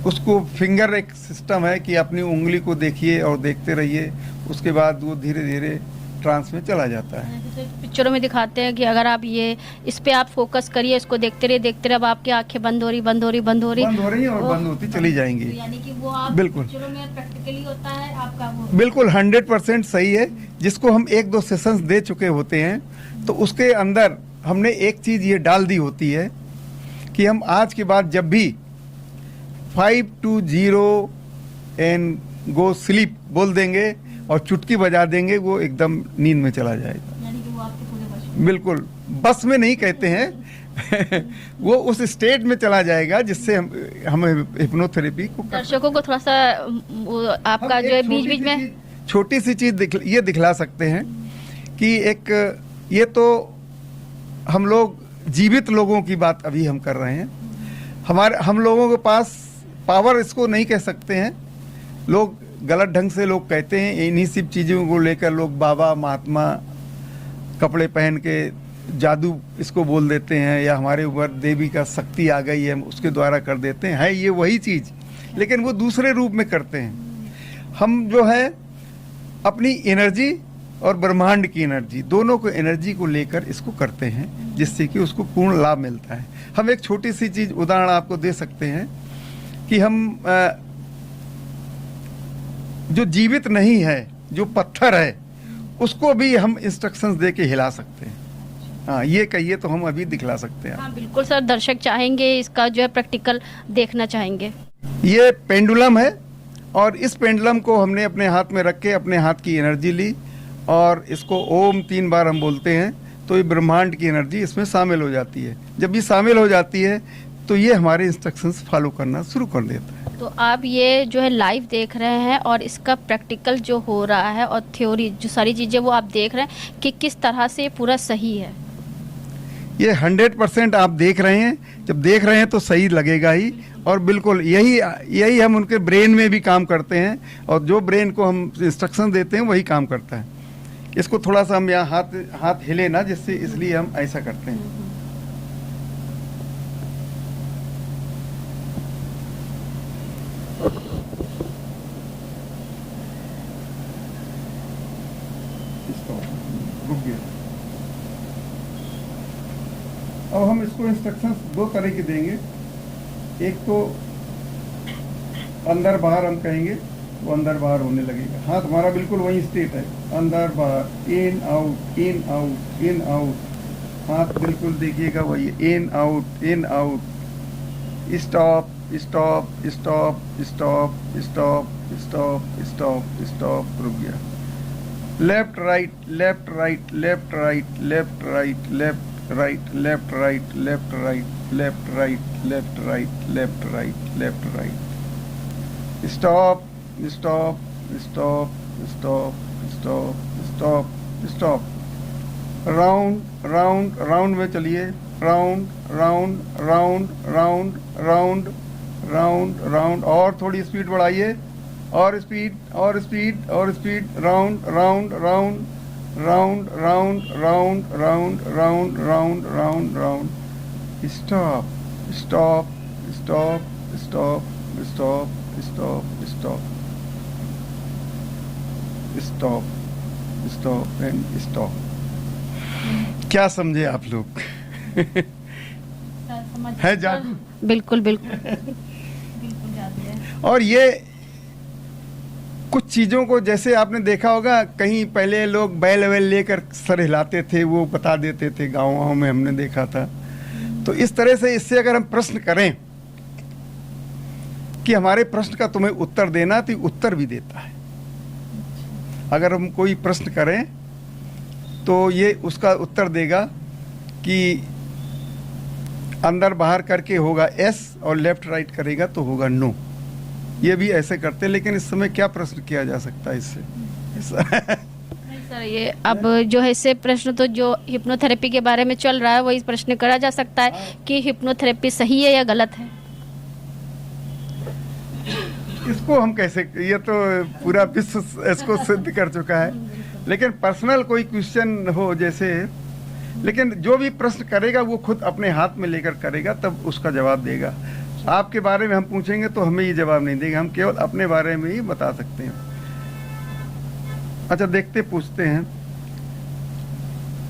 [SPEAKER 2] उसको फिंगर एक सिस्टम है कि अपनी उंगली को देखिए और देखते रहिए, उसके बाद वो धीरे धीरे ट्रांस में चला जाता है।
[SPEAKER 1] पिक्चरों में दिखाते हैं कि अगर आप ये इस पे आप फोकस करिए, इसको देखते रहिए, अब आपकी आंखें बंद हो रही और
[SPEAKER 2] बंद होती चली जाएंगी।
[SPEAKER 1] तो यानी कि वो आप
[SPEAKER 2] बिल्कुल
[SPEAKER 1] पिक्चरों में प्रैक्टिकली होता है आपका वो?
[SPEAKER 2] बिल्कुल 100% सही है। जिसको हम 1-2 सेशंस दे चुके होते हैं तो उसके अंदर हमने एक चीज ये डाल दी होती है कि हम आज के बाद जब भी 5 to 0 एंड गो स्लीप बोल देंगे और चुटकी बजा देंगे, वो एकदम नींद में चला जाएगा।
[SPEAKER 1] यानी कि वो आपके पूरे वश में?
[SPEAKER 2] बिल्कुल, बस में नहीं कहते हैं वो उस स्टेट में चला जाएगा जिससे हम हिप्नोथेरेपी को
[SPEAKER 1] दर्शकों को थोड़ा सा आपका जो है बीच बीच में
[SPEAKER 2] छोटी सी चीज ये दिखला सकते हैं कि एक ये तो हम लोग जीवित लोगों की बात अभी हम कर रहे हैं। हम लोगों के पास पावर इसको नहीं कह सकते हैं, लोग गलत ढंग से लोग कहते हैं। इन्हीं सब चीज़ों को लेकर लोग बाबा महात्मा कपड़े पहन के जादू इसको बोल देते हैं, या हमारे ऊपर देवी का शक्ति आ गई है उसके द्वारा कर देते हैं। है ये वही चीज़, लेकिन वो दूसरे रूप में करते हैं। हम जो है अपनी एनर्जी और ब्रह्मांड की एनर्जी, दोनों को एनर्जी को लेकर इसको करते हैं, जिससे कि उसको पूर्ण लाभ मिलता है। हम एक छोटी सी चीज़ उदाहरण आपको दे सकते हैं कि हम जो जीवित नहीं है, जो पत्थर है, उसको भी हम इंस्ट्रक्शंस दे के हिला सकते हैं। हाँ, ये कहिए तो हम अभी दिखला सकते हैं।
[SPEAKER 1] हाँ बिल्कुल सर, दर्शक चाहेंगे इसका जो है प्रैक्टिकल देखना चाहेंगे।
[SPEAKER 2] ये पेंडुलम है और इस पेंडुलम को हमने अपने हाथ में रख के अपने हाथ की एनर्जी ली और इसको ओम 3 बार हम बोलते हैं तो ये ब्रह्मांड की एनर्जी इसमें शामिल हो जाती है। जब ये शामिल हो जाती है तो ये हमारे इंस्ट्रक्शंस फॉलो करना शुरू कर देता है।
[SPEAKER 1] तो आप ये जो है लाइव देख रहे हैं और इसका प्रैक्टिकल जो हो रहा है और थ्योरी जो सारी चीज़ें वो आप देख रहे हैं कि किस तरह से ये पूरा सही है।
[SPEAKER 2] ये 100% आप देख रहे हैं, जब देख रहे हैं तो सही लगेगा ही। और बिल्कुल यही हम उनके ब्रेन में भी काम करते हैं और जो ब्रेन को हम इंस्ट्रक्शन देते हैं वही काम करता है। इसको थोड़ा सा हम यहाँ हाथ हिले ना, जिससे इसलिए हम ऐसा करते हैं। रुक गया। अब हम इसको इंस्ट्रक्शंस 2 तरह के देंगे। एक तो अंदर बाहर हम कहेंगे, वो अंदर बाहर होने लगेगा। हाथ हमारा बिल्कुल वही स्टेट है, अंदर बाहर, in out, in out, in out. हाथ बिल्कुल देखिएगा वही, in out, in out. Stop, stop, stop, stop, stop, stop, stop, stop. रुक गया। Left right, left right, left right, left right, left right, left right, left right, left right, left right, left right, left right. Stop, stop, stop, stop, stop, stop, stop. Round, round, round में चलिए। Round, round, round, round, round, round, round. और थोड़ी speed बढ़ाइए, और speed, और speed, और speed. Round, round, round, round, round, round, round, round, round, round, round. Stop, stop, stop, stop, stop, stop, stop, stop, stop and stop. क्या समझे आप लोग? है जादू?
[SPEAKER 1] बिल्कुल बिल्कुल बिल्कुल जादू है।
[SPEAKER 2] और ये कुछ चीज़ों को, जैसे आपने देखा होगा कहीं पहले लोग बैल वैल लेकर सर हिलाते थे, वो बता देते थे, गाँव में हमने देखा था। तो इस तरह से इससे अगर हम प्रश्न करें कि हमारे प्रश्न का तुम्हें उत्तर देना, तो उत्तर भी देता है। अगर हम कोई प्रश्न करें तो ये उसका उत्तर देगा कि अंदर बाहर करके होगा एस और लेफ्ट राइट करेगा तो होगा नो। ये भी ऐसे करते, लेकिन इस समय क्या प्रश्न किया जा सकता है इससे?
[SPEAKER 1] सर ये अब जो है इससे प्रश्न तो जो हिप्नोथेरेपी के बारे में चल रहा है वही प्रश्न करा जा सकता है कि हिप्नोथेरेपी सही है या गलत है।
[SPEAKER 2] इसको हम कैसे, ये तो पूरा विश्व इसको सिद्ध कर चुका है। लेकिन पर्सनल कोई क्वेश्चन हो जैसे, लेकिन जो भी प्रश्न करेगा वो खुद अपने हाथ में लेकर करेगा, तब उसका जवाब देगा। आपके बारे में हम पूछेंगे तो हमें ये जवाब नहीं देगा, हम केवल अपने बारे में ही बता सकते हैं। अच्छा, देखते पूछते हैं।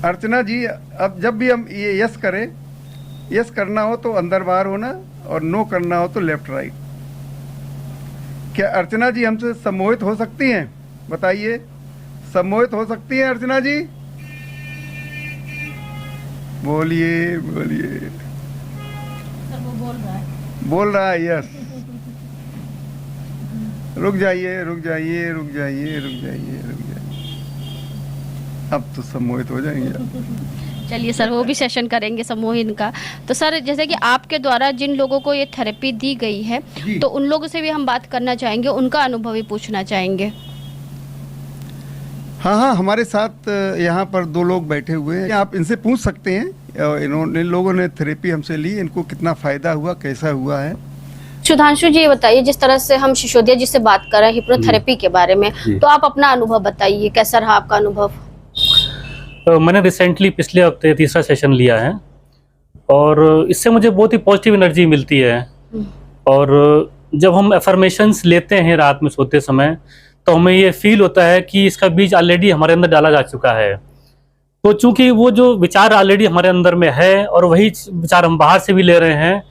[SPEAKER 2] अर्चना जी, अब जब भी हम ये यस करें, यस करना हो तो अंदर बाहर होना और नो करना हो तो लेफ्ट राइट। क्या अर्चना जी हमसे सम्मोहित हो सकती हैं? बताइए, सम्मोहित हो सकती हैं अर्चना जी? बोलिए बोलिए।
[SPEAKER 1] सर वो बोल रहा है,
[SPEAKER 2] बोल रहा है यस। रुक जाइए, रुक जाइए, रुक जाइए, रुक जाइए, रुक जाइए। अब तो सम्मोहित हो जाएंगे आप।
[SPEAKER 1] चलिए सर वो भी सेशन करेंगे सम्मोहन का। तो सर जैसे कि आपके द्वारा जिन लोगों को ये थेरेपी दी गई है तो उन लोगों से भी हम बात करना चाहेंगे, उनका अनुभव ही पूछना चाहेंगे।
[SPEAKER 2] हाँ हाँ, हमारे साथ यहाँ पर 2 लोग बैठे हुए हैं, आप इनसे पूछ सकते हैं। इन लोगों ने थेरेपी हमसे ली, इनको कितना फ़ायदा हुआ, कैसा हुआ है।
[SPEAKER 1] सुधांशु जी, ये बताइए, जिस तरह से हम सिसोदिया जी से बात कर रहे हैं हिप्नोथेरेपी के बारे में, तो आप अपना अनुभव बताइए, कैसा रहा आपका अनुभव?
[SPEAKER 3] मैंने रिसेंटली पिछले हफ्ते 3रा सेशन लिया है और इससे मुझे बहुत ही पॉजिटिव एनर्जी मिलती है। और जब हम अफर्मेशंस लेते हैं रात में सोते समय, तो हमें ये फील होता है कि इसका बीज ऑलरेडी हमारे अंदर डाला जा चुका है। तो चूंकि वो जो विचार ऑलरेडी हमारे अंदर में है और वही विचार हम बाहर से भी ले रहे हैं,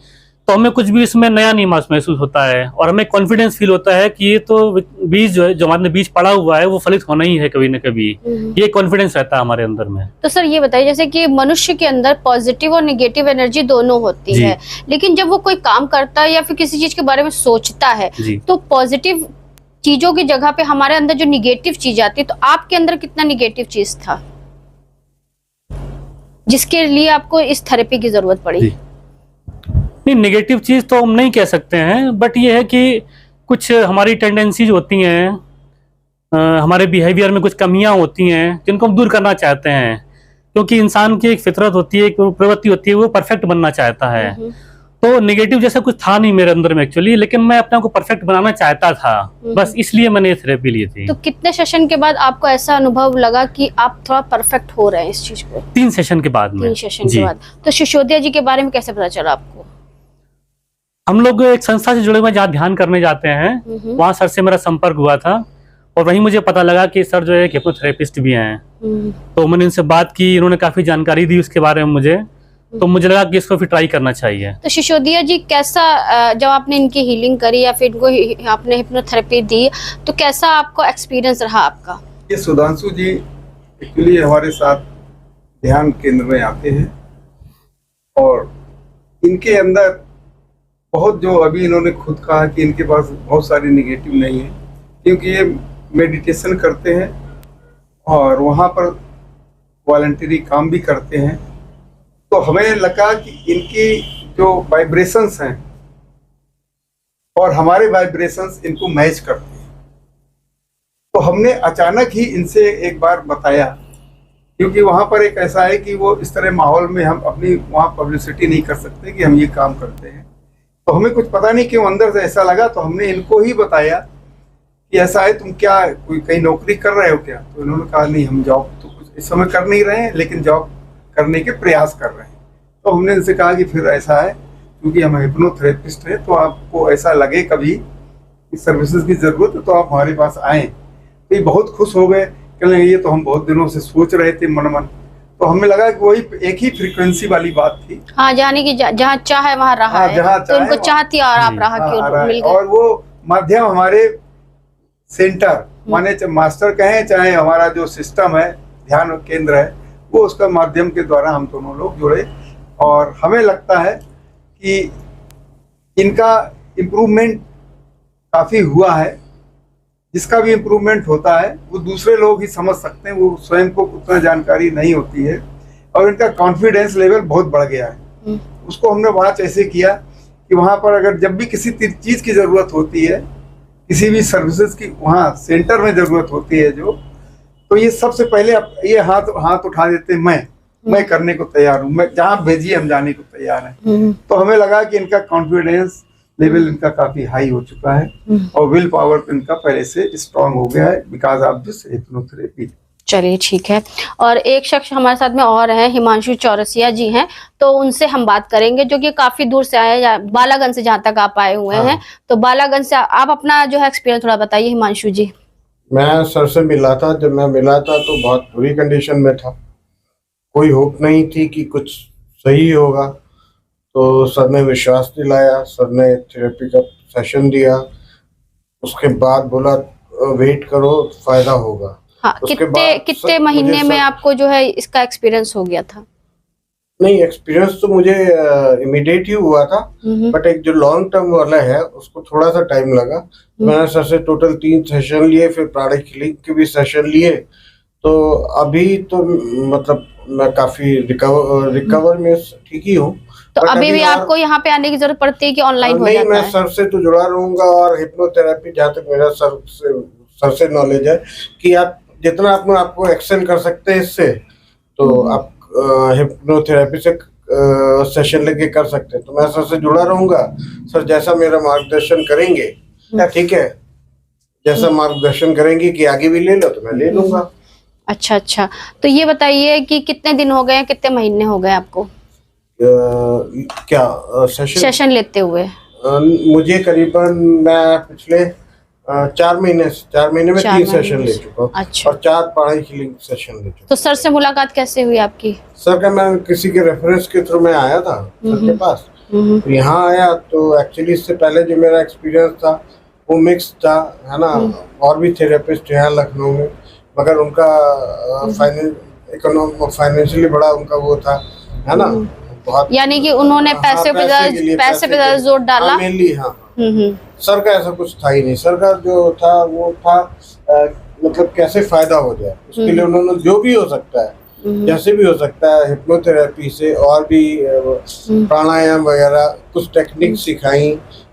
[SPEAKER 3] तो हमें कुछ भी इसमें नया नहीं महसूस होता है, और हमें कॉन्फिडेंस फील होता है कि ये तो बीज जो हमारे बीज पड़ा हुआ है वो फलित होना ही है कभी न कभी। ये कॉन्फिडेंस रहता है हमारे अंदर में।
[SPEAKER 1] तो सर ये बताइए, जैसे कि मनुष्य के अंदर पॉजिटिव और नेगेटिव एनर्जी दोनों होती
[SPEAKER 3] जी।
[SPEAKER 1] है, लेकिन जब वो कोई काम करता है या फिर किसी चीज के बारे में सोचता है
[SPEAKER 3] जी।
[SPEAKER 1] तो पॉजिटिव चीजों की जगह पे हमारे अंदर जो निगेटिव चीज आती है, तो आपके अंदर कितना निगेटिव चीज था जिसके लिए आपको इस थेरेपी की जरूरत पड़ी?
[SPEAKER 3] जी। नहीं, नेगेटिव चीज तो हम नहीं कह सकते हैं, बट ये है कि कुछ हमारी टेंडेंसीज होती हैं, हमारे बिहेवियर में कुछ कमियां होती हैं जिनको हम दूर करना चाहते हैं, क्योंकि इंसान की एक फितरत होती है, एक प्रवृत्ति होती है, वो परफेक्ट बनना चाहता है। तो नेगेटिव जैसा कुछ था नहीं मेरे अंदर में एक्चुअली, लेकिन मैं अपने आप को परफेक्ट बनाना चाहता था, बस इसलिए मैंने ये थेरेपी ली थी।
[SPEAKER 1] तो कितने सेशन के बाद आपको ऐसा अनुभव लगा कि आप थोड़ा परफेक्ट हो रहे हैं इस चीज पे?
[SPEAKER 3] 3 सेशन के बाद में।
[SPEAKER 1] 3 सेशन के बाद। तो सिसोदिया जी के बारे में कैसे पता चला आपको?
[SPEAKER 3] हम लोग एक संस्था से जुड़े हुए जहाँ ध्यान करने जाते हैं, वहाँ सर से मेरा संपर्क हुआ था, और वहीं मुझे पता लगा कि सर जो है हिप्नोथेरेपिस्ट भी हैं। तो मैंने इनसे बात की, इन्होंने काफी जानकारी दी उसके बारे में मुझे, तो मुझे लगा कि इसको फिर ट्राई करना चाहिए।
[SPEAKER 1] तो सिसोदिया जी कैसा, जब आपने इनकी हीलिंग करी या फिर इनको आपने हिप्नोथेरेपी दी, तो कैसा आपको एक्सपीरियंस रहा आपका?
[SPEAKER 2] ये सुधांशु जी एक्चुअली हमारे साथ ध्यान केंद्र में आते हैं, और इनके अंदर बहुत, जो अभी इन्होंने खुद कहा कि इनके पास बहुत सारी निगेटिव नहीं है, क्योंकि ये मेडिटेशन करते हैं और वहाँ पर वॉलंटरी काम भी करते हैं। तो हमें लगा कि इनकी जो वाइब्रेशंस हैं और हमारे वाइब्रेशंस इनको मैच करते हैं। तो हमने अचानक ही इनसे एक बार बताया, क्योंकि वहाँ पर एक ऐसा है कि वो इस तरह माहौल में हम अपनी वहाँ पब्लिसिटी नहीं कर सकते कि हम ये काम करते हैं। तो हमें कुछ पता नहीं क्यों अंदर से ऐसा लगा, तो हमने इनको ही बताया कि ऐसा है, तुम क्या कोई कहीं नौकरी कर रहे हो क्या? तो इन्होंने कहा नहीं, हम जॉब तो कुछ इस समय कर नहीं रहे हैं, लेकिन जॉब करने के प्रयास कर रहे हैं। तो हमने इनसे कहा कि फिर ऐसा है, क्योंकि हम हिप्नोथेरेपिस्ट हैं, तो आपको ऐसा लगे कभी कि सर्विसेज की जरूरत है तो आप हमारे पास आएँ। तो ये बहुत खुश हो गए, कहने ये तो हम बहुत दिनों से सोच रहे थे मन मन। तो हमें लगा कि वही एक ही फ्रीक्वेंसी वाली बात थी।
[SPEAKER 1] हाँ, जाने की जहाँ चाह है वहाँ रहा है, तो इनको चाहती और आप रहा क्यों मिल गए।
[SPEAKER 2] और वो माध्यम हमारे सेंटर, माने मास्टर कहें चाहे हमारा जो सिस्टम है, ध्यान केंद्र है, वो उसका माध्यम के द्वारा हम दोनों लोग जुड़े, और हमें लगता है कि इनका इम्प्रूवमेंट काफ़ी हुआ है। जिसका भी इम्प्रूवमेंट होता है वो दूसरे लोग ही समझ सकते हैं, वो स्वयं को उतना जानकारी नहीं होती है, और इनका कॉन्फिडेंस लेवल बहुत बढ़ गया है। उसको हमने वॉच ऐसे किया कि वहाँ पर अगर जब भी किसी चीज़ की ज़रूरत होती है, किसी भी सर्विसेज की वहाँ सेंटर में ज़रूरत होती है जो, तो ये सबसे पहले ये हाथ उठा देते हैं, मैं करने को तैयार हूँ, मैं जहाँ भेजिए हम जाने को तैयार हैं। तो हमें लगा कि इनका कॉन्फिडेंस लेवल इनका काफी हाई हो चुका है, और विल पावर तो इनका पहले से स्ट्रांग हो गया है बिकॉज ऑफ दिस हिप्नोथेरेपी।
[SPEAKER 1] चलिए ठीक है। और एक शख्स हमारे साथ में और हैं, हिमांशु चौरसिया जी हैं, तो उनसे हम बात करेंगे, जो कि काफी दूर से आए हैं, बालागंज से जहाँ तक आप आए हुए हैं। तो बालागंज से आप अपना जो है एक्सपीरियंस थोड़ा बताइए हिमांशु जी।
[SPEAKER 4] मैं सर से मिला था, जब मैं मिला था तो बहुत बुरी कंडीशन में था, कोई होप नहीं थी कि कुछ सही होगा। तो सर ने विश्वास दिलाया, सर ने थेरेपी का सेशन दिया, उसके बाद बोला वेट करो फायदा होगा।
[SPEAKER 1] हाँ, कितने महीने में आपको जो है इसका एक्सपीरियंस हो गया था?
[SPEAKER 4] नहीं, एक्सपीरियंस तो मुझे इमीडिएट ही हुआ था, बट एक जो लॉन्ग टर्म वाला है उसको थोड़ा सा टाइम लगा। मैंने सर से टोटल 3 सेशन लिए, फिर प्राणिक हीलिंग के भी सेशन लिए। तो अभी तो मतलब मैं काफी रिकवर में ठीक ही हूँ।
[SPEAKER 1] तो अभी भी आपको यहाँ पे आने की जरूरत पड़ती है कि ऑनलाइन हो जाता है?
[SPEAKER 4] नहीं, मैं सर से तो जुड़ा रहूंगा, और हिप्नोथेरेपी जहाँ तक मेरा सर से नॉलेज है कि आप जितना आपको एक्सेल कर सकते हैं इससे, तो आप हिप्नोथेरेपी से सेशन लेके कर सकते हैं। तो मैं सर से जुड़ा रहूंगा, सर जैसा मेरा मार्गदर्शन करेंगे, ठीक है, जैसा मार्गदर्शन करेंगे कि आगे भी ले लो तो मैं ले लूंगा।
[SPEAKER 1] अच्छा, तो ये बताइए कि कितने दिन हो गए, कितने महीने हो गए आपको
[SPEAKER 4] क्या
[SPEAKER 1] सेशन लेते हुए?
[SPEAKER 4] मुझे करीबन मैं पिछले 4 महीने में 3 सेशन ले चुका हूँ।
[SPEAKER 1] अच्छा।
[SPEAKER 4] और 4 प्राणिक हीलिंग सेशन ले चुका।
[SPEAKER 1] तो सर से मुलाकात कैसे हुई आपकी?
[SPEAKER 4] सर का मैं किसी के रेफरेंस के थ्रू में आया था सर के पास, तो यहाँ आया तो एक्चुअली इससे पहले जो मेरा एक्सपीरियंस था वो मिक्स था, है ना। और भी थेरेपिस्ट हैं लखनऊ में, मगर उनका फाइनेंशियली बड़ा उनका वो था, है ना, बहुत।
[SPEAKER 1] यानी कि उन्होंने
[SPEAKER 4] हाँ,
[SPEAKER 1] पैसे पे
[SPEAKER 4] पैसे
[SPEAKER 1] ज्यादा
[SPEAKER 4] के-
[SPEAKER 1] जोर डाला।
[SPEAKER 4] हाँ, मेनली हाँ।
[SPEAKER 1] हम्म।
[SPEAKER 4] सर का ऐसा कुछ था ही नहीं। सर का जो था वो था मतलब कैसे फायदा हो जाए उसके लिए उन्होंने जो भी हो सकता है, जैसे भी हो सकता है, हिप्नोथेरेपी से और भी प्राणायाम वगैरह कुछ टेक्निक सिखाई,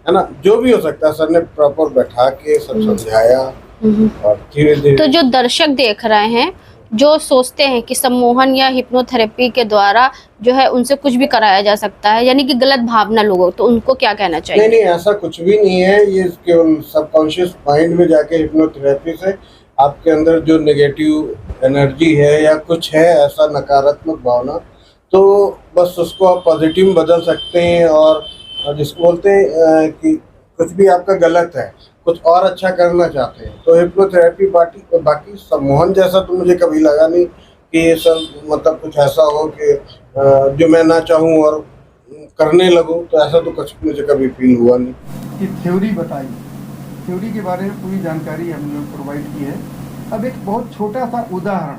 [SPEAKER 4] है ना, जो भी हो सकता है। सर ने प्रॉपर बैठा के सब समझाया और धीरे धीरे।
[SPEAKER 1] तो जो दर्शक देख रहे हैं, जो सोचते हैं कि सम्मोहन या हिप्नोथेरेपी के द्वारा जो है उनसे कुछ भी कराया जा सकता है, यानी कि गलत भावना लोगों, तो उनको क्या कहना चाहिए?
[SPEAKER 4] नहीं, ऐसा कुछ भी नहीं है। ये केवल सबकॉन्शियस माइंड में जाके हिप्नोथेरेपी से आपके अंदर जो नेगेटिव एनर्जी है या कुछ है ऐसा नकारात्मक भावना, तो बस उसको आप पॉजिटिव में बदल सकते हैं। और जिसको बोलते हैं कि कुछ भी आपका गलत है, कुछ और अच्छा करना चाहते हैं, तो हिप्नोथेरेपी बाकी सम्मोहन जैसा तो मुझे कभी लगा नहीं कि ये सब मतलब कुछ ऐसा हो कि जो मैं ना चाहूँ और करने लगूँ, तो ऐसा तो कुछ मुझे कभी फील हुआ नहीं।
[SPEAKER 2] कि थ्योरी बताई, थ्योरी के बारे में पूरी जानकारी हमने प्रोवाइड की है। अब एक बहुत छोटा सा उदाहरण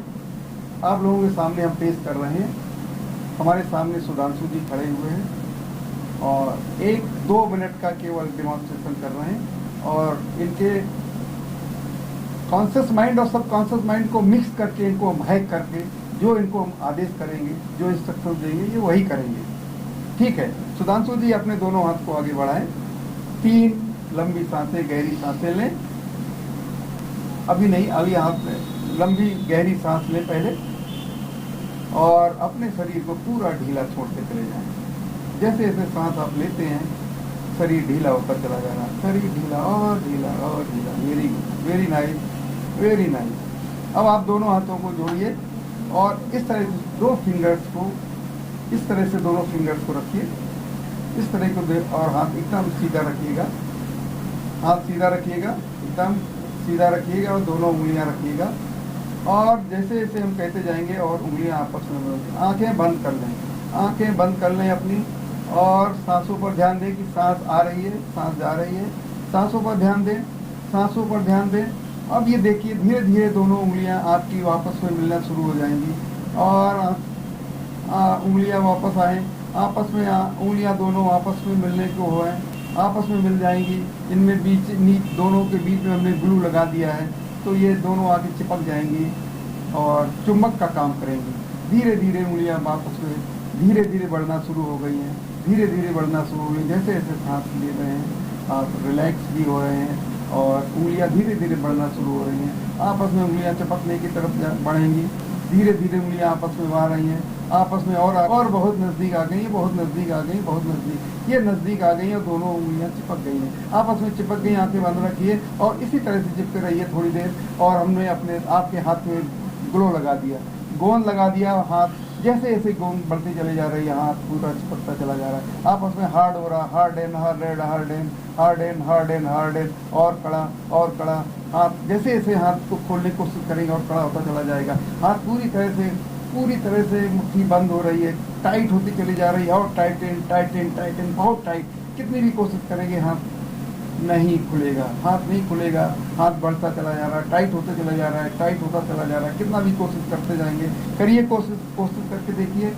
[SPEAKER 2] आप लोगों के सामने हम पेश कर रहे हैं। हमारे सामने सुधांशु जी खड़े हुए हैं और 1-2 मिनट का केवल डेमोन्स्ट्रेशन कर रहे हैं, और इनके कॉन्शियस माइंड और सबकॉन्शियस माइंड को मिक्स करके, इनको हम हैक करके जो इनको हम आदेश करेंगे, जो इंस्ट्रक्शन देंगे, ये वही करेंगे। ठीक है, सुधांशु जी अपने दोनों हाथ को आगे बढ़ाएं, 3 लंबी सांसें, गहरी सांसें लें। अभी नहीं, अभी हाथ में लंबी गहरी सांस लें पहले, और अपने शरीर को पूरा ढीला छोड़ते चले जाएं। जैसे जैसे सांस आप लेते हैं, शरीर ढीला होता चला जा रहा है, शरीर ढीला और ढीला और ढीला। Very good, very nice, very nice. अब आप दोनों हाथों को जोड़िए और इस तरह से 2 फिंगर्स को, इस तरह से दोनों फिंगर्स को रखिए, इस तरह को और हाथ एकदम सीधा रखिएगा, हाथ सीधा रखिएगा, एकदम सीधा रखिएगा और दोनों उंगलियां रखिएगा। और जैसे जैसे हम कहते जाएंगे और उंगलियां आपस में मिलती, आंखें बंद कर लें, आंखें बंद कर लें अपनी, और सांसों पर ध्यान दें कि सांस आ रही है, सांस जा रही है। सांसों पर ध्यान दें, सांसों पर ध्यान दें। अब ये देखिए धीरे धीरे दोनों उंगलियां आपकी वापस में मिलना शुरू हो जाएंगी, और उंगलियां वापस आए आपस में, उंगलियां दोनों आपस में मिलने को हो, आपस में मिल जाएंगी। इनमें दोनों के बीच में हमने ग्लू लगा दिया है, तो ये दोनों आगे चिपक जाएंगी और चुम्बक का काम करेंगी। धीरे धीरे उंगलियां आपस में धीरे धीरे बढ़ना शुरू हो गई हैं, धीरे धीरे बढ़ना शुरू हो गई। जैसे जैसे सांस ले रहे हैं आप रिलैक्स भी हो रहे हैं, और उंगलियां धीरे धीरे बढ़ना शुरू हो रही हैं। आपस में उंगलियां चिपकने की तरफ बढ़ेंगी, धीरे धीरे उंगलियां आपस में आ रही हैं, आपस में और बहुत नज़दीक आ गई, बहुत नज़दीक आ गई, बहुत नज़दीक, ये नज़दीक आ गई और दोनों उंगलियां चिपक गई हैं, आपस में चिपक गई। आंखें बंद रखिए और इसी तरह से चिपके रहिए थोड़ी देर। और हमने आपके हाथ में ग्लो लगा दिया, गोंद लगा दिया। हाथ जैसे जैसे गोंद बढ़ती चली जा रही है, हाथ पूरा चिपकता चला जा रहा है, आपस में हार्ड हो रहा, hard and hard and hard and hard and hard and hard and, और कड़ा और कड़ा। हाथ जैसे जैसे हाथ को खोलने की कोशिश करेंगे और कड़ा होता चला जाएगा। हाथ पूरी तरह से मुट्ठी बंद हो रही है, टाइट होती चली जा रही है, और टाइट एंड बहुत टाइट। कितनी भी कोशिश करेंगे हाथ नहीं खुलेगा, हाथ नहीं खुलेगा, हाथ बढ़ता चला जा रहा है, टाइट होता चला जा रहा है, टाइट होता चला जा रहा है। कितना भी कोशिश करते जाएंगे, करिए कोशिश करके देखिए,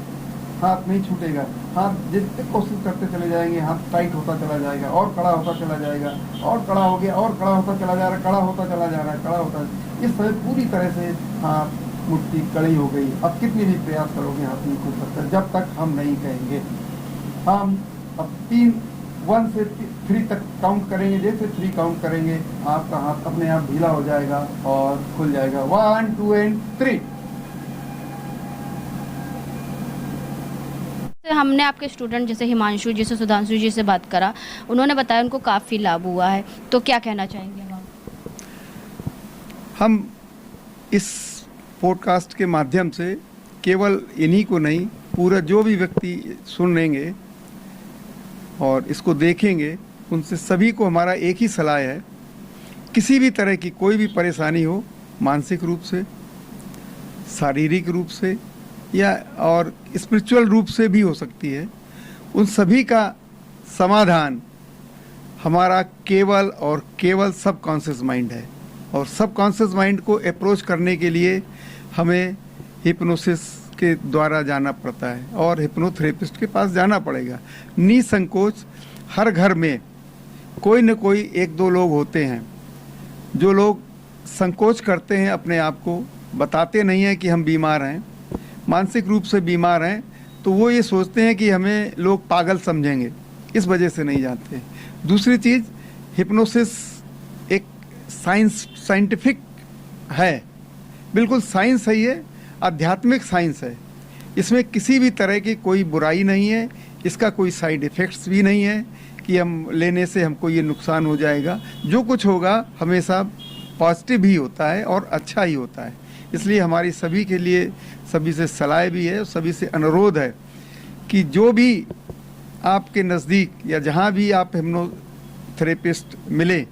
[SPEAKER 2] हाथ नहीं छूटेगा। हाथ जितने कोशिश करते चले जाएंगे, हाथ टाइट होता चला जाएगा, और कड़ा होता चला जाएगा, और कड़ा हो गया, और कड़ा होता चला जा रहा है, कड़ा होता चला जा रहा है, कड़ा होता। इस तरह पूरी तरह से हाथ मुट्ठी कड़ी हो गई। अब कितनी भी प्रयास करोगे हाथ नहीं खुल सकता जब तक हम नहीं कहेंगे। हम अब 1 से 3 तक काउंट करेंगे। जैसे 3 काउंट करेंगे आपका हाथ अपने आप ढीला हो जाएगा और खुल जाएगा। 1, 2 and 3।
[SPEAKER 1] हमने आपके स्टूडेंट जैसे हिमांशु जी से, सुधांशु जी से बात करा, उन्होंने बताया उनको काफ़ी लाभ हुआ है, तो क्या कहना चाहेंगे आप?
[SPEAKER 2] हम इस पॉडकास्ट के माध्यम से केवल इन्हीं को नहीं, पूरा जो भी व्यक्ति सुन लेंगे और इसको देखेंगे, उनसे सभी को हमारा एक ही सलाह है, किसी भी तरह की कोई भी परेशानी हो, मानसिक रूप से, शारीरिक रूप से या और स्पिरिचुअल रूप से भी हो सकती है, उन सभी का समाधान हमारा केवल और केवल सबकॉन्शियस माइंड है, और सबकॉन्शियस माइंड को अप्रोच करने के लिए हमें हिप्नोसिस के द्वारा जाना पड़ता है और हिप्नोथेरेपिस्ट के पास जाना पड़ेगा। निसंकोच हर घर में कोई न कोई एक दो लोग होते हैं जो लोग संकोच करते हैं, अपने आप को बताते नहीं हैं कि हम बीमार हैं, मानसिक रूप से बीमार हैं, तो वो ये सोचते हैं कि हमें लोग पागल समझेंगे, इस वजह से नहीं जाते। दूसरी चीज़, हिप्नोसिस एक साइंटिफिक है, बिल्कुल साइंस है, ये आध्यात्मिक साइंस है। इसमें किसी भी तरह की कोई बुराई नहीं है, इसका कोई साइड इफ़ेक्ट्स भी नहीं है कि हम लेने से हमको ये नुकसान हो जाएगा। जो कुछ होगा हमेशा पॉजिटिव ही होता है और अच्छा ही होता है। इसलिए हमारी सभी के लिए, सभी से सलाह भी है और सभी से अनुरोध है कि जो भी आपके नज़दीक या जहाँ भी आप हिप्नोथेरेपिस्ट मिले,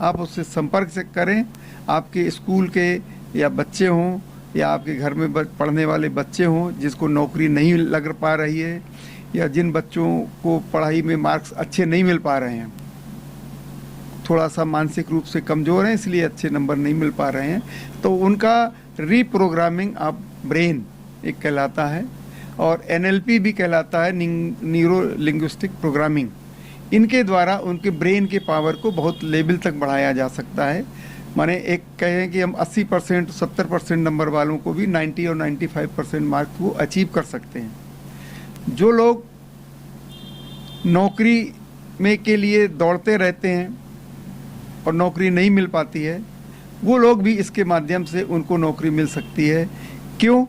[SPEAKER 2] आप उससे संपर्क से करें। आपके स्कूल के या बच्चे हों या आपके घर में पढ़ने वाले बच्चे हों जिसको नौकरी नहीं लग पा रही है, या जिन बच्चों को पढ़ाई में मार्क्स अच्छे नहीं मिल पा रहे हैं, थोड़ा सा मानसिक रूप से कमज़ोर हैं इसलिए अच्छे नंबर नहीं मिल पा रहे हैं, तो उनका रीप्रोग्रामिंग ऑफ ब्रेन एक कहलाता है और NLP भी कहलाता है, न्यूरो लिंग्विस्टिक प्रोग्रामिंग। इनके द्वारा उनके ब्रेन के पावर को बहुत लेवल तक बढ़ाया जा सकता है। माने एक कहें कि हम 80% 70% नंबर वालों को भी 90 और 95% मार्क्स वो अचीव कर सकते हैं। जो लोग नौकरी में के लिए दौड़ते रहते हैं और नौकरी नहीं मिल पाती है, वो लोग भी इसके माध्यम से उनको नौकरी मिल सकती है। क्यों?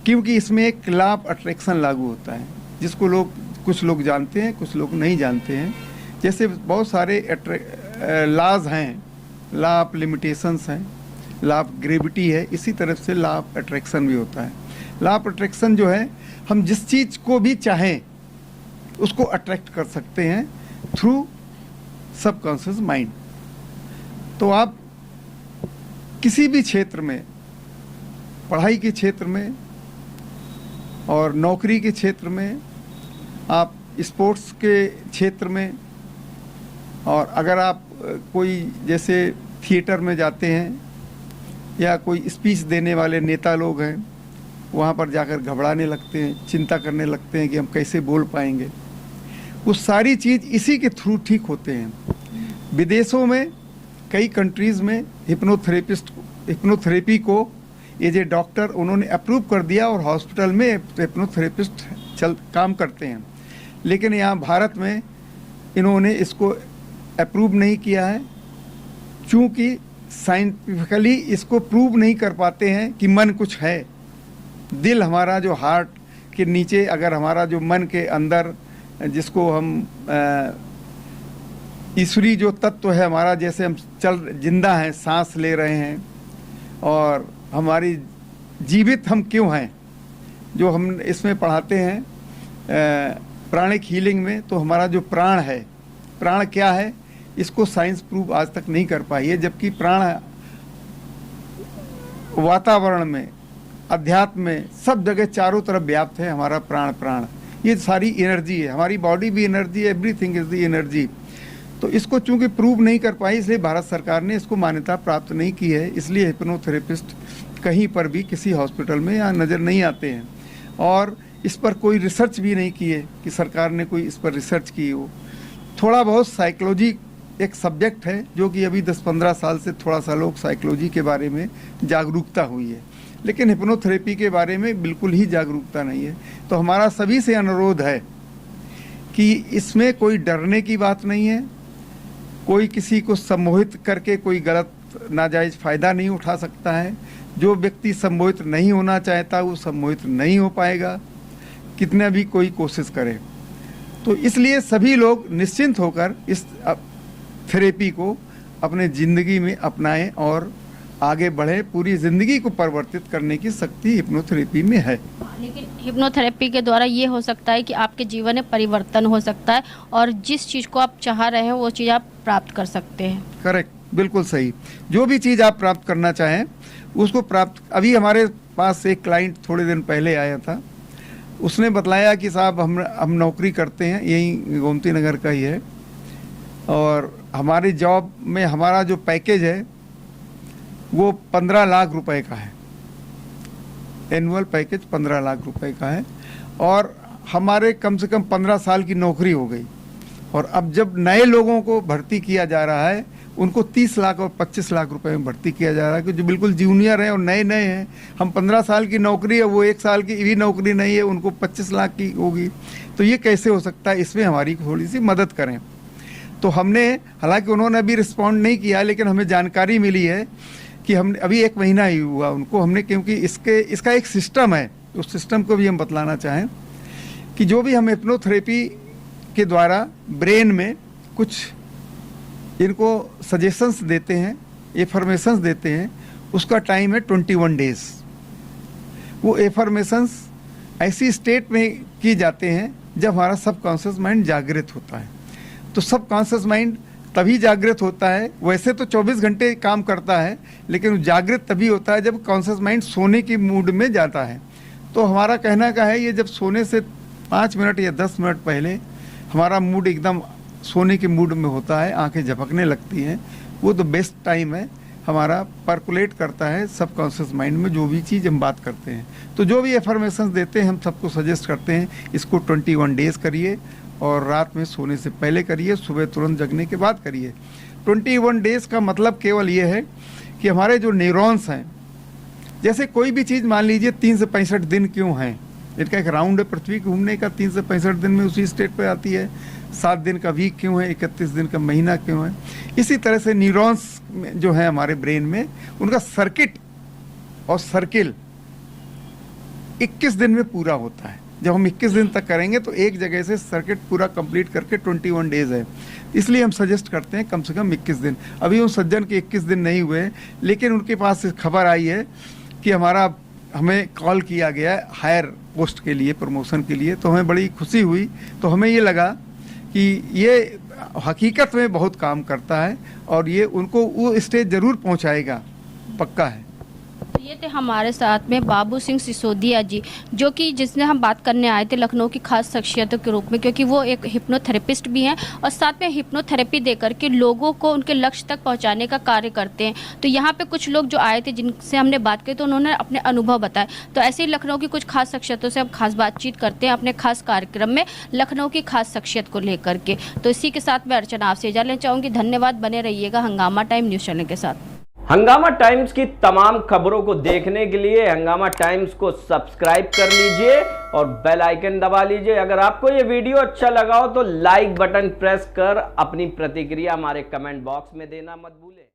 [SPEAKER 2] क्योंकि इसमें एक लॉ ऑफ अट्रैक्शन लागू होता है, जिसको कुछ लोग जानते हैं, कुछ लोग नहीं जानते हैं। जैसे बहुत सारे लॉज हैं, लॉ ऑफ लिमिटेशंस हैं, लॉ ऑफ ग्रेविटी है, इसी तरह से लॉ ऑफ अट्रैक्शन भी होता है। लॉ ऑफ अट्रैक्शन जो है, हम जिस चीज़ को भी चाहें उसको अट्रैक्ट कर सकते हैं थ्रू सबकॉन्शियस माइंड। तो आप किसी भी क्षेत्र में, पढ़ाई के क्षेत्र में और नौकरी के क्षेत्र में, आप स्पोर्ट्स के क्षेत्र में, और अगर आप कोई जैसे थिएटर में जाते हैं या कोई स्पीच देने वाले नेता लोग हैं, वहाँ पर जाकर घबराने लगते हैं, चिंता करने लगते हैं कि हम कैसे बोल पाएंगे, वो सारी चीज़ इसी के थ्रू ठीक होते हैं। विदेशों में कई कंट्रीज़ में हिप्नोथेरेपी को एज ए डॉक्टर उन्होंने अप्रूव कर दिया और हॉस्पिटल में हिप्नोथेरेपिस्ट काम करते हैं। लेकिन यहाँ भारत में इन्होंने इसको अप्रूव नहीं किया है, चूँकि साइंटिफिकली इसको प्रूव नहीं कर पाते हैं कि मन कुछ है। दिल हमारा जो हार्ट के नीचे, अगर हमारा जो मन के अंदर, जिसको हम ईश्वरी जो तत्व है हमारा, जैसे हम जिंदा हैं, सांस ले रहे हैं, और हमारी जीवित हम क्यों हैं, जो हम इसमें पढ़ाते हैं प्राणिक हीलिंग में, तो हमारा जो प्राण है, प्राण क्या है, इसको साइंस प्रूव आज तक नहीं कर पाई है। जबकि प्राण वातावरण में, अध्यात्म में, सब जगह चारों तरफ व्याप्त है हमारा प्राण। ये सारी एनर्जी है, हमारी बॉडी भी एनर्जी है, एवरीथिंग इज द एनर्जी। तो इसको चूंकि प्रूव नहीं कर पाई, इसलिए भारत सरकार ने इसको मान्यता प्राप्त नहीं की है। इसलिए हिप्नोथेरेपिस्ट कहीं पर भी किसी हॉस्पिटल में यहाँ नज़र नहीं आते हैं, और इस पर कोई रिसर्च भी नहीं की है कि सरकार ने कोई इस पर रिसर्च की हो। थोड़ा बहुत साइकोलॉजी एक सब्जेक्ट है, जो कि अभी 10-15 साल से थोड़ा सा लोग साइकोलॉजी के बारे में जागरूकता हुई है, लेकिन हिप्नोथेरेपी के बारे में बिल्कुल ही जागरूकता नहीं है। तो हमारा सभी से अनुरोध है कि इसमें कोई डरने की बात नहीं है, कोई किसी को सम्मोहित करके कोई गलत नाजायज़ फ़ायदा नहीं उठा सकता है। जो व्यक्ति सम्मोहित नहीं होना चाहता वो सम्मोहित नहीं हो पाएगा, कितना भी कोई कोशिश करे। तो इसलिए सभी लोग निश्चिंत होकर इस थेरेपी को अपने ज़िंदगी में अपनाएं और आगे बढ़े। पूरी ज़िंदगी को परिवर्तित करने की शक्ति हिप्नोथेरेपी में है।
[SPEAKER 1] लेकिन हिप्नोथेरेपी के द्वारा ये हो सकता है कि आपके जीवन में परिवर्तन हो सकता है और जिस चीज़ को आप चाह रहे हैं वो चीज़ आप प्राप्त कर सकते हैं।
[SPEAKER 2] करेक्ट, बिल्कुल सही। जो भी चीज़ आप प्राप्त करना चाहें उसको प्राप्त। अभी हमारे पास एक क्लाइंट थोड़े दिन पहले आया था, उसने बतलाया कि साहब हम नौकरी करते हैं, यही गोमती नगर का ही है, और हमारी जॉब में हमारा जो पैकेज है वो 15 लाख रुपए का है, एनुअल पैकेज 15 लाख रुपए का है, और हमारे कम से कम 15 साल की नौकरी हो गई। और अब जब नए लोगों को भर्ती किया जा रहा है उनको 30 लाख और 25 लाख रुपए में भर्ती किया जा रहा है, जो बिल्कुल जूनियर हैं और नए नए हैं। हम 15 साल की नौकरी है, वो 1 साल की भी नौकरी नहीं है, उनको 25 लाख की होगी। तो ये कैसे हो सकता है, इसमें हमारी थोड़ी सी मदद करें। तो हमने, हालांकि उन्होंने अभी रिस्पॉन्ड नहीं किया, लेकिन हमें जानकारी मिली है कि हम अभी 1 महीना ही हुआ उनको हमने, क्योंकि इसका एक सिस्टम है, उस सिस्टम को भी हम बतलाना चाहें कि जो भी हम हिप्नोथेरेपी के द्वारा ब्रेन में कुछ इनको सजेशंस देते हैं, एफर्मेशंस देते हैं, उसका टाइम है 21 डेज। वो एफर्मेशंस ऐसी स्टेट में की जाते हैं जब हमारा सबकॉन्शियस माइंड जागृत होता है। तो सबकॉन्शियस माइंड तभी जागृत होता है, वैसे तो 24 घंटे काम करता है, लेकिन जागृत तभी होता है जब कॉन्शियस माइंड सोने की मूड में जाता है। तो हमारा कहना का है, ये जब सोने से 5 मिनट या 10 मिनट पहले हमारा मूड एकदम सोने के मूड में होता है, आंखें झपकने लगती हैं, वो तो बेस्ट टाइम है, हमारा परकुलेट करता है सबकॉन्शियस माइंड में जो भी चीज़ हम बात करते हैं। तो जो भी एफर्मेशंस देते हैं हम सबको सजेस्ट करते हैं, इसको 21 डेज करिए, और रात में सोने से पहले करिए, सुबह तुरंत जगने के बाद करिए। 21 डेज का मतलब केवल ये है कि हमारे जो न्यूरॉन्स हैं, जैसे कोई भी चीज़ मान लीजिए 3 से 65 दिन क्यों हैं, इनका एक राउंड है पृथ्वी घूमने का, 3 से 65 दिन में उसी स्टेट पे आती है। 7 दिन का वीक क्यों है, 31 दिन का महीना क्यों है। इसी तरह से न्यूरॉन्स जो है हमारे ब्रेन में, उनका सर्किट और सर्किल 21 दिन में पूरा होता है। जब हम 21 दिन तक करेंगे तो एक जगह से सर्किट पूरा कंप्लीट करके 21 डेज है, इसलिए हम सजेस्ट करते हैं कम से कम 21 दिन। अभी उन सज्जन के 21 दिन नहीं हुए, लेकिन उनके पास खबर आई है कि हमें कॉल किया गया है हायर पोस्ट के लिए, प्रमोशन के लिए। तो हमें बड़ी खुशी हुई। तो हमें ये लगा कि ये हकीकत में बहुत काम करता है और ये उनको वो स्टेज ज़रूर पहुंचाएगा, पक्का है।
[SPEAKER 1] ये थे हमारे साथ में बाबू सिंह सिसोदिया जी, जो कि जिसने हम बात करने आए थे लखनऊ की खास शख्सियतों के रूप में, क्योंकि वो एक हिप्नोथेरेपिस्ट भी हैं और साथ में हिप्नोथेरेपी देकर के लोगों को उनके लक्ष्य तक पहुंचाने का कार्य करते हैं। तो यहाँ पे कुछ लोग जो आए थे जिनसे हमने बात की तो उन्होंने अपने अनुभव बताए। तो ऐसे ही लखनऊ की कुछ खास शख्सियतों से हम खास बातचीत करते हैं अपने खास कार्यक्रम में लखनऊ की खास शख्सियत को लेकर के। तो इसी के साथ मैं अर्चना आपसे इजाज़त लेना चाहूँगी। धन्यवाद, बने रहिएगा हंगामा टाइम न्यूज़ चैनल के साथ।
[SPEAKER 5] हंगामा टाइम्स की तमाम खबरों को देखने के लिए हंगामा टाइम्स को सब्सक्राइब कर लीजिए और बेल आइकन दबा लीजिए। अगर आपको ये वीडियो अच्छा लगा हो तो लाइक बटन प्रेस कर अपनी प्रतिक्रिया हमारे कमेंट बॉक्स में देना मत भूलें।